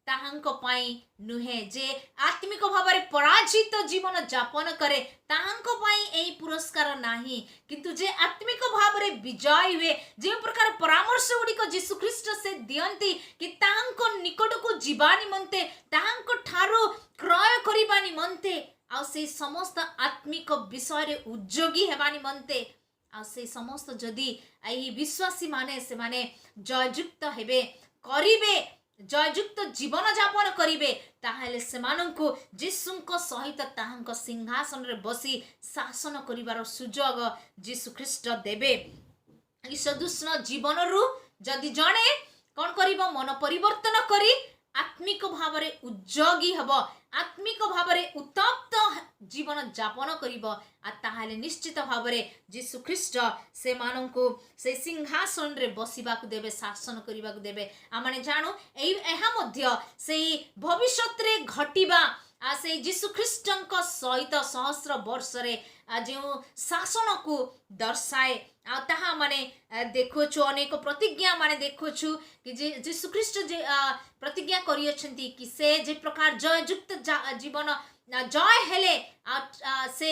ताहांको पई नुहे जे आत्मिक भाव रे पराजित जीवन जापन करे ताहांको पई एई पुरस्कार नाही किंतु जे आत्मिक भाव रे विजय हुए जे प्रकार परामर्श गुड़िक जीशु ख्रीस्ट से दियंती कि ताहांको निकट को जीवा निमंते ताहांको ठारो क्रय करिबा निमंते आ से समस्त आत्मिक विषय रे उद्योगी हेबा निमंते आ से समस्त जदी एई विश्वासी माने से माने जययुक्त हेबे करिवे जययुक्त जीवन जापन करिवे ताहले सेमानंकु जीशुंको सहित ताहांको सिंहासन रे बसी शासन करिवार सुजोग जीशु ख्रीस्ट देबे ई सदुष्ण जीवन रु जदि जणे कोन करिवो मन परिवर्तन करी आत्मिक भाव रे उद्योगी हबो आत्मिक भाव रे उत्तप्त जीवन जापन करिवो आ ताहाले निश्चित भाव रे जीशु ख्रीस्ट से मानंकु से सिंहासन रे बसिबा को देबे शासन करिबा को देबे आमाने जानो एहा मध्य से भविष्यत रे घटिबा से यीशु ख्रीष्टଙ୍କ सहित सहस्र वर्षरे जो शासन को दर्शाए ताहा माने देखुछु अनेक प्रतिज्ञा माने देखुछु कि यीशु ख्रीष्ट जे प्रतिज्ञा करियछंती कि से जे प्रकार जययुक्त जीवन जय हेले से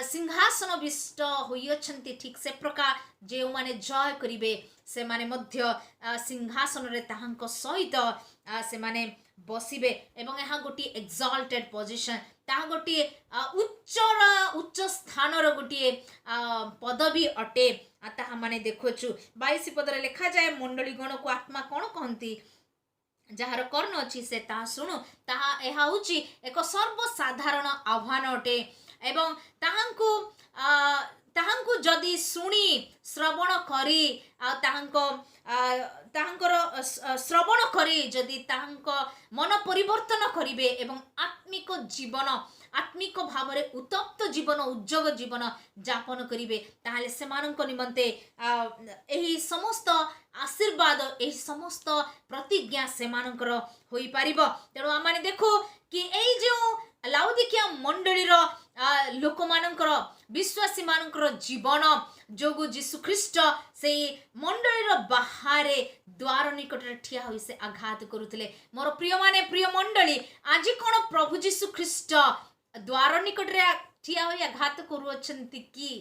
सिंहासन विष्ट होइयछंती ठीक से प्रकार जे माने जय करिवे से माने मध्य सिंहासन रे ताहांक सहित से माने बसिबे एवं यहाँ गोटे एक्सल्टेड पोजिशन ताहा गोटे उच्च स्थानर गोटे पदवी अटे ताहा माने देखुछु 22 पदरे लिखा जाए मंडली गण को आत्मा कौन कहती जार कर्ण अच्छी से ता शुणु ताहा एहा होची एक सर्वसाधारण आह्वान अटे एवं ताहांकु जदि शुणी श्रवण करी ताहांकर श्रवण करी जदि ताहांक मन परिवर्तन करिवे एवं आत्मिक भावरे उत्तप्त जीवन उज्जग जीवन जापन करिवे ताहले सेमानंक निमंते एही समस्त आशीर्वाद एही समस्त प्रतिज्ञा सेमानंकर होई पारिबो। तेणु आमाने देखो कि एई जो लाउदिकिया मंडलीर लोक मानकर विश्वासी मानकर जीवन जोगु यीशु ख्रीष्ट से मंडलीर बाहरे द्वार निकट ठिया होई से आघात करुतले। मोर प्रिय माने प्रिय मंडली आज कोन प्रभु यीशु ख्रीष्ट द्वार निकट ठिया होई आघात करुअछंती कि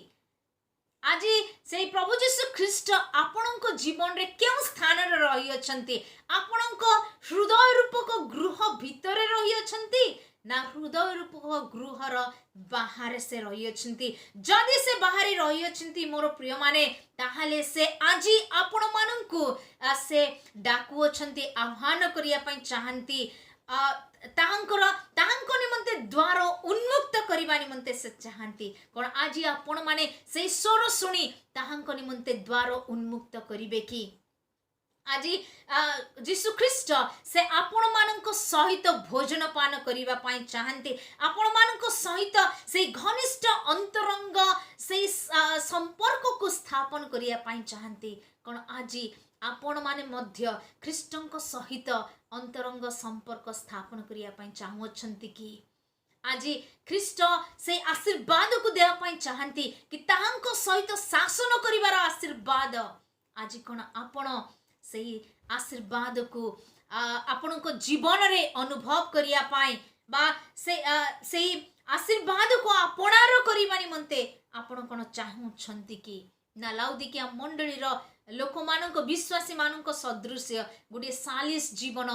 आज से प्रभु यीशु ख्रीष्ट आपणक जीवन रे केउ स्थान रे रही अछंती आपणक हृदय रूपक गृह भितरे रही अछंती ना हृदय रूपक गृहर बाहर से रही अछंती जदि से बाहर रही अछंती मोर प्रिय माने ताहाले से आज आपण माननकु से डाकु अछंती आह्वान करिया पई चाहंती ताहांको निमंते द्वार उन्मुक्त करिबा निमंते से चाहंती कोन आज आपण माने से स्वर सुनी ताहांको निमंते द्वार उन्मुक्त करिवे कि आज यीशु ख्रीष्ट से आपण मानक सहित भोजन पान करिबा पाई चाहंती आपण मानक सहित से घनिष्ठ अंतरंग से संपर्क को स्थापन करिया पाई चाहंती कोन आज आपण माने मध्य ख्रीष्टंक सहित अंतरंग संपर्क स्थापन करिया पाई चाहुछंती कि आज ख्रीष्ट से आशीर्वाद को देवा पाई चाहंती कि ताहांको सहित शासन करिवार आशीर्वाद आज कोन आपण से आशीर्वाद को आपण को जीवन रे अनुभव करिया पाई बा से आशीर्वाद को आपणार करिबा निमंते आपण कोन चाहुछंती कि ना लाउदिकिया मंडलीर लोक मानक विश्वासी मानक सदृश्य गोटे सालिस जीवन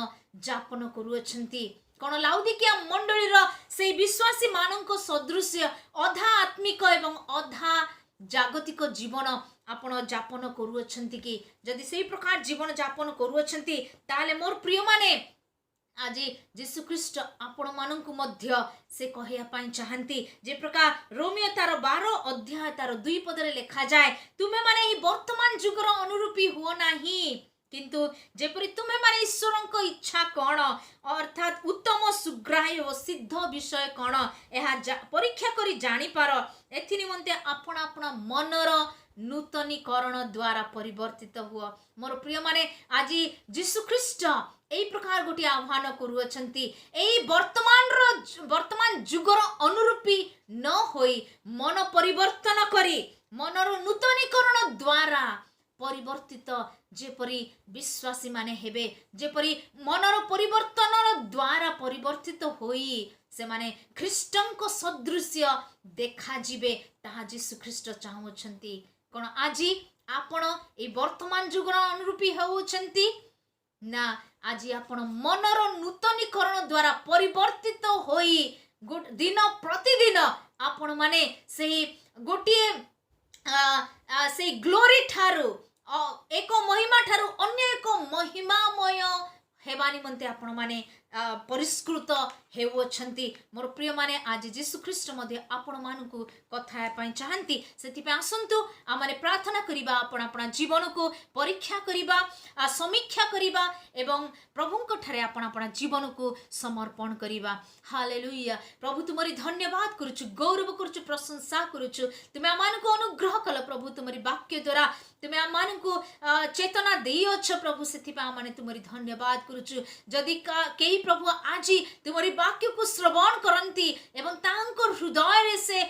जापन करुअछंती कोन लाउदिकिया मंडलीर से विश्वासी मानक सदृश्य अधा आत्मिक एवं अधा जागतिक जीवन आपण जापन करुअछंती कि जदि से प्रकार जीवन जापन करुअछंती ताले मोर प्रिय माने आज यीशु ख्रीष्ट आपण माननकु मध्य से कहया पाई चाहंती जे प्रकार रोमियो तार 12 अध्याय तार 2 पदरे लिखा जाए तुमे माने ही वर्तमान जुगर अनुरूपी हुओ नाही किंतु जेपरि तुमे माने ईश्वरक इच्छा कोन अर्थात उत्तम सुग्राह्य और सिद्ध विषय कोन एहा परीक्षा करी जानि पार एथि निमंते आपण आपण मनर नूतनीकरण द्वारा परिवर्तित हुआ। मोर प्रिय माने आज यीशु ख्रीष्ट एई प्रकार गोटे आह्वान करुअछंती एई वर्तमान जुगर अनुरूपी न होई मन परिवर्तन करी मनर नूतनीकरण द्वारा परिवर्तित जेपरी विश्वासी माने हेबे जेपरी मनर परिवर्तन द्वारा परिवर्तित होई से माने ख्रीष्टंक सदृश्य देखा जिबे ताहा यीशु ख्रीष्ट चाहुछंती कोन आज आपण ए वर्तमान जुगर अनुरूपी होउछंती ना आज आपण मनर नूतनीकरण द्वारा परिवर्तित होई दिन प्रतिदिन आपण माने से गोटे से ग्लोरी ठारू एक महिमा ठारू अन्य एक महिमामय हेबा निमंते आपण माने परिष्कृत हेउछंती मोर प्रिय माने आज यीशु ख्रीष्ट मध्ये आपण मानकु कथा पाई चाहंती सेति पे आसंतु आमाने प्रार्थना करिबा आपण आपण जीवन को परीक्षा करिबा समीक्षा करिबा एवं प्रभुंक ठारे आपण आपण जीवन को समर्पण करिबा। हालेलुया। प्रभु तुमरी धन्यवाद करूछु गौरव करूछु प्रशंसा करूछु तुमे आमानकु अनुग्रह कल प्रभु तुमरी वाक्य द्वारा तुमे आमानकु चेतना देई अछ प्रभु सेति पे आमाने तुमरी धन्यवाद करूछु जदि केही प्रभु आज तुमरी वाक्य को श्रवण करंती एवं तांको हृदय रे से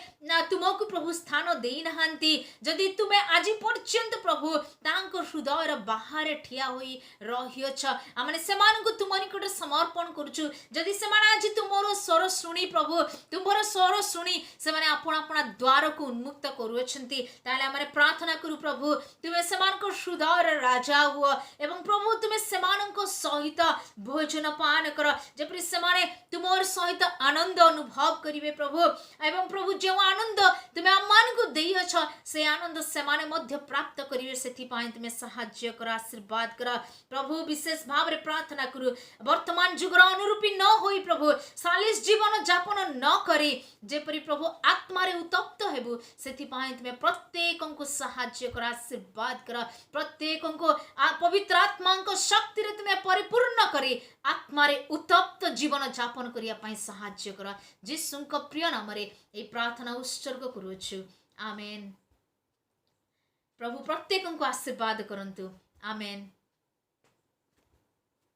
तुमको प्रभु स्थान देई नहांती जदि तुमे आज पर्यंत प्रभु तांको हृदय बाहर ठिया होई रहियोछ आमे सेमान को तुम निकट समर्पण करूछु जदि सेमान आज तुमरो स्वर सुनी प्रभु तुमरो स्वर सुनी सेमाने आपन आपन द्वार को उन्मुक्त करूछंती ताले आमे प्रार्थना करू प्रभु तुमे सेमान को हृदय राजा हुआ एवं प्रभु तुमे सेमान को सहित भोजन पान कर जेपरि सेमाने तुमर सहित आनंद अनुभव करिवे प्रभु एवं प्रभु जो आनंद तुमे आमान को देई अछ से आनंद सेमाने मध्य प्राप्त करिवे सेथि पाई तुमे सहाय्य कर आशीर्वाद कर प्रभु विशेष भाव रे प्रार्थना करू वर्तमान जुगर अनुरूपी न होई प्रभु सालिस जीवन यापन न करी जेपरि प्रभु आत्मा रे उत्तप्त हेबु सेथि पाई तुमे प्रत्येक को सहाय्य कर आशीर्वाद कर प्रत्येक को पवित्र आत्मा को शक्ति रे तुमे परिपूर्ण करी आत्मा रे उत्तप्त जीवन यापन करिया पाई सहाय्य कर यीशुଙ୍କ प्रिय नाम रे ए प्रार्थना उत्सर्ग करूछु आमेन प्रभु प्रत्येक को आशीर्वाद करंतु आमेन।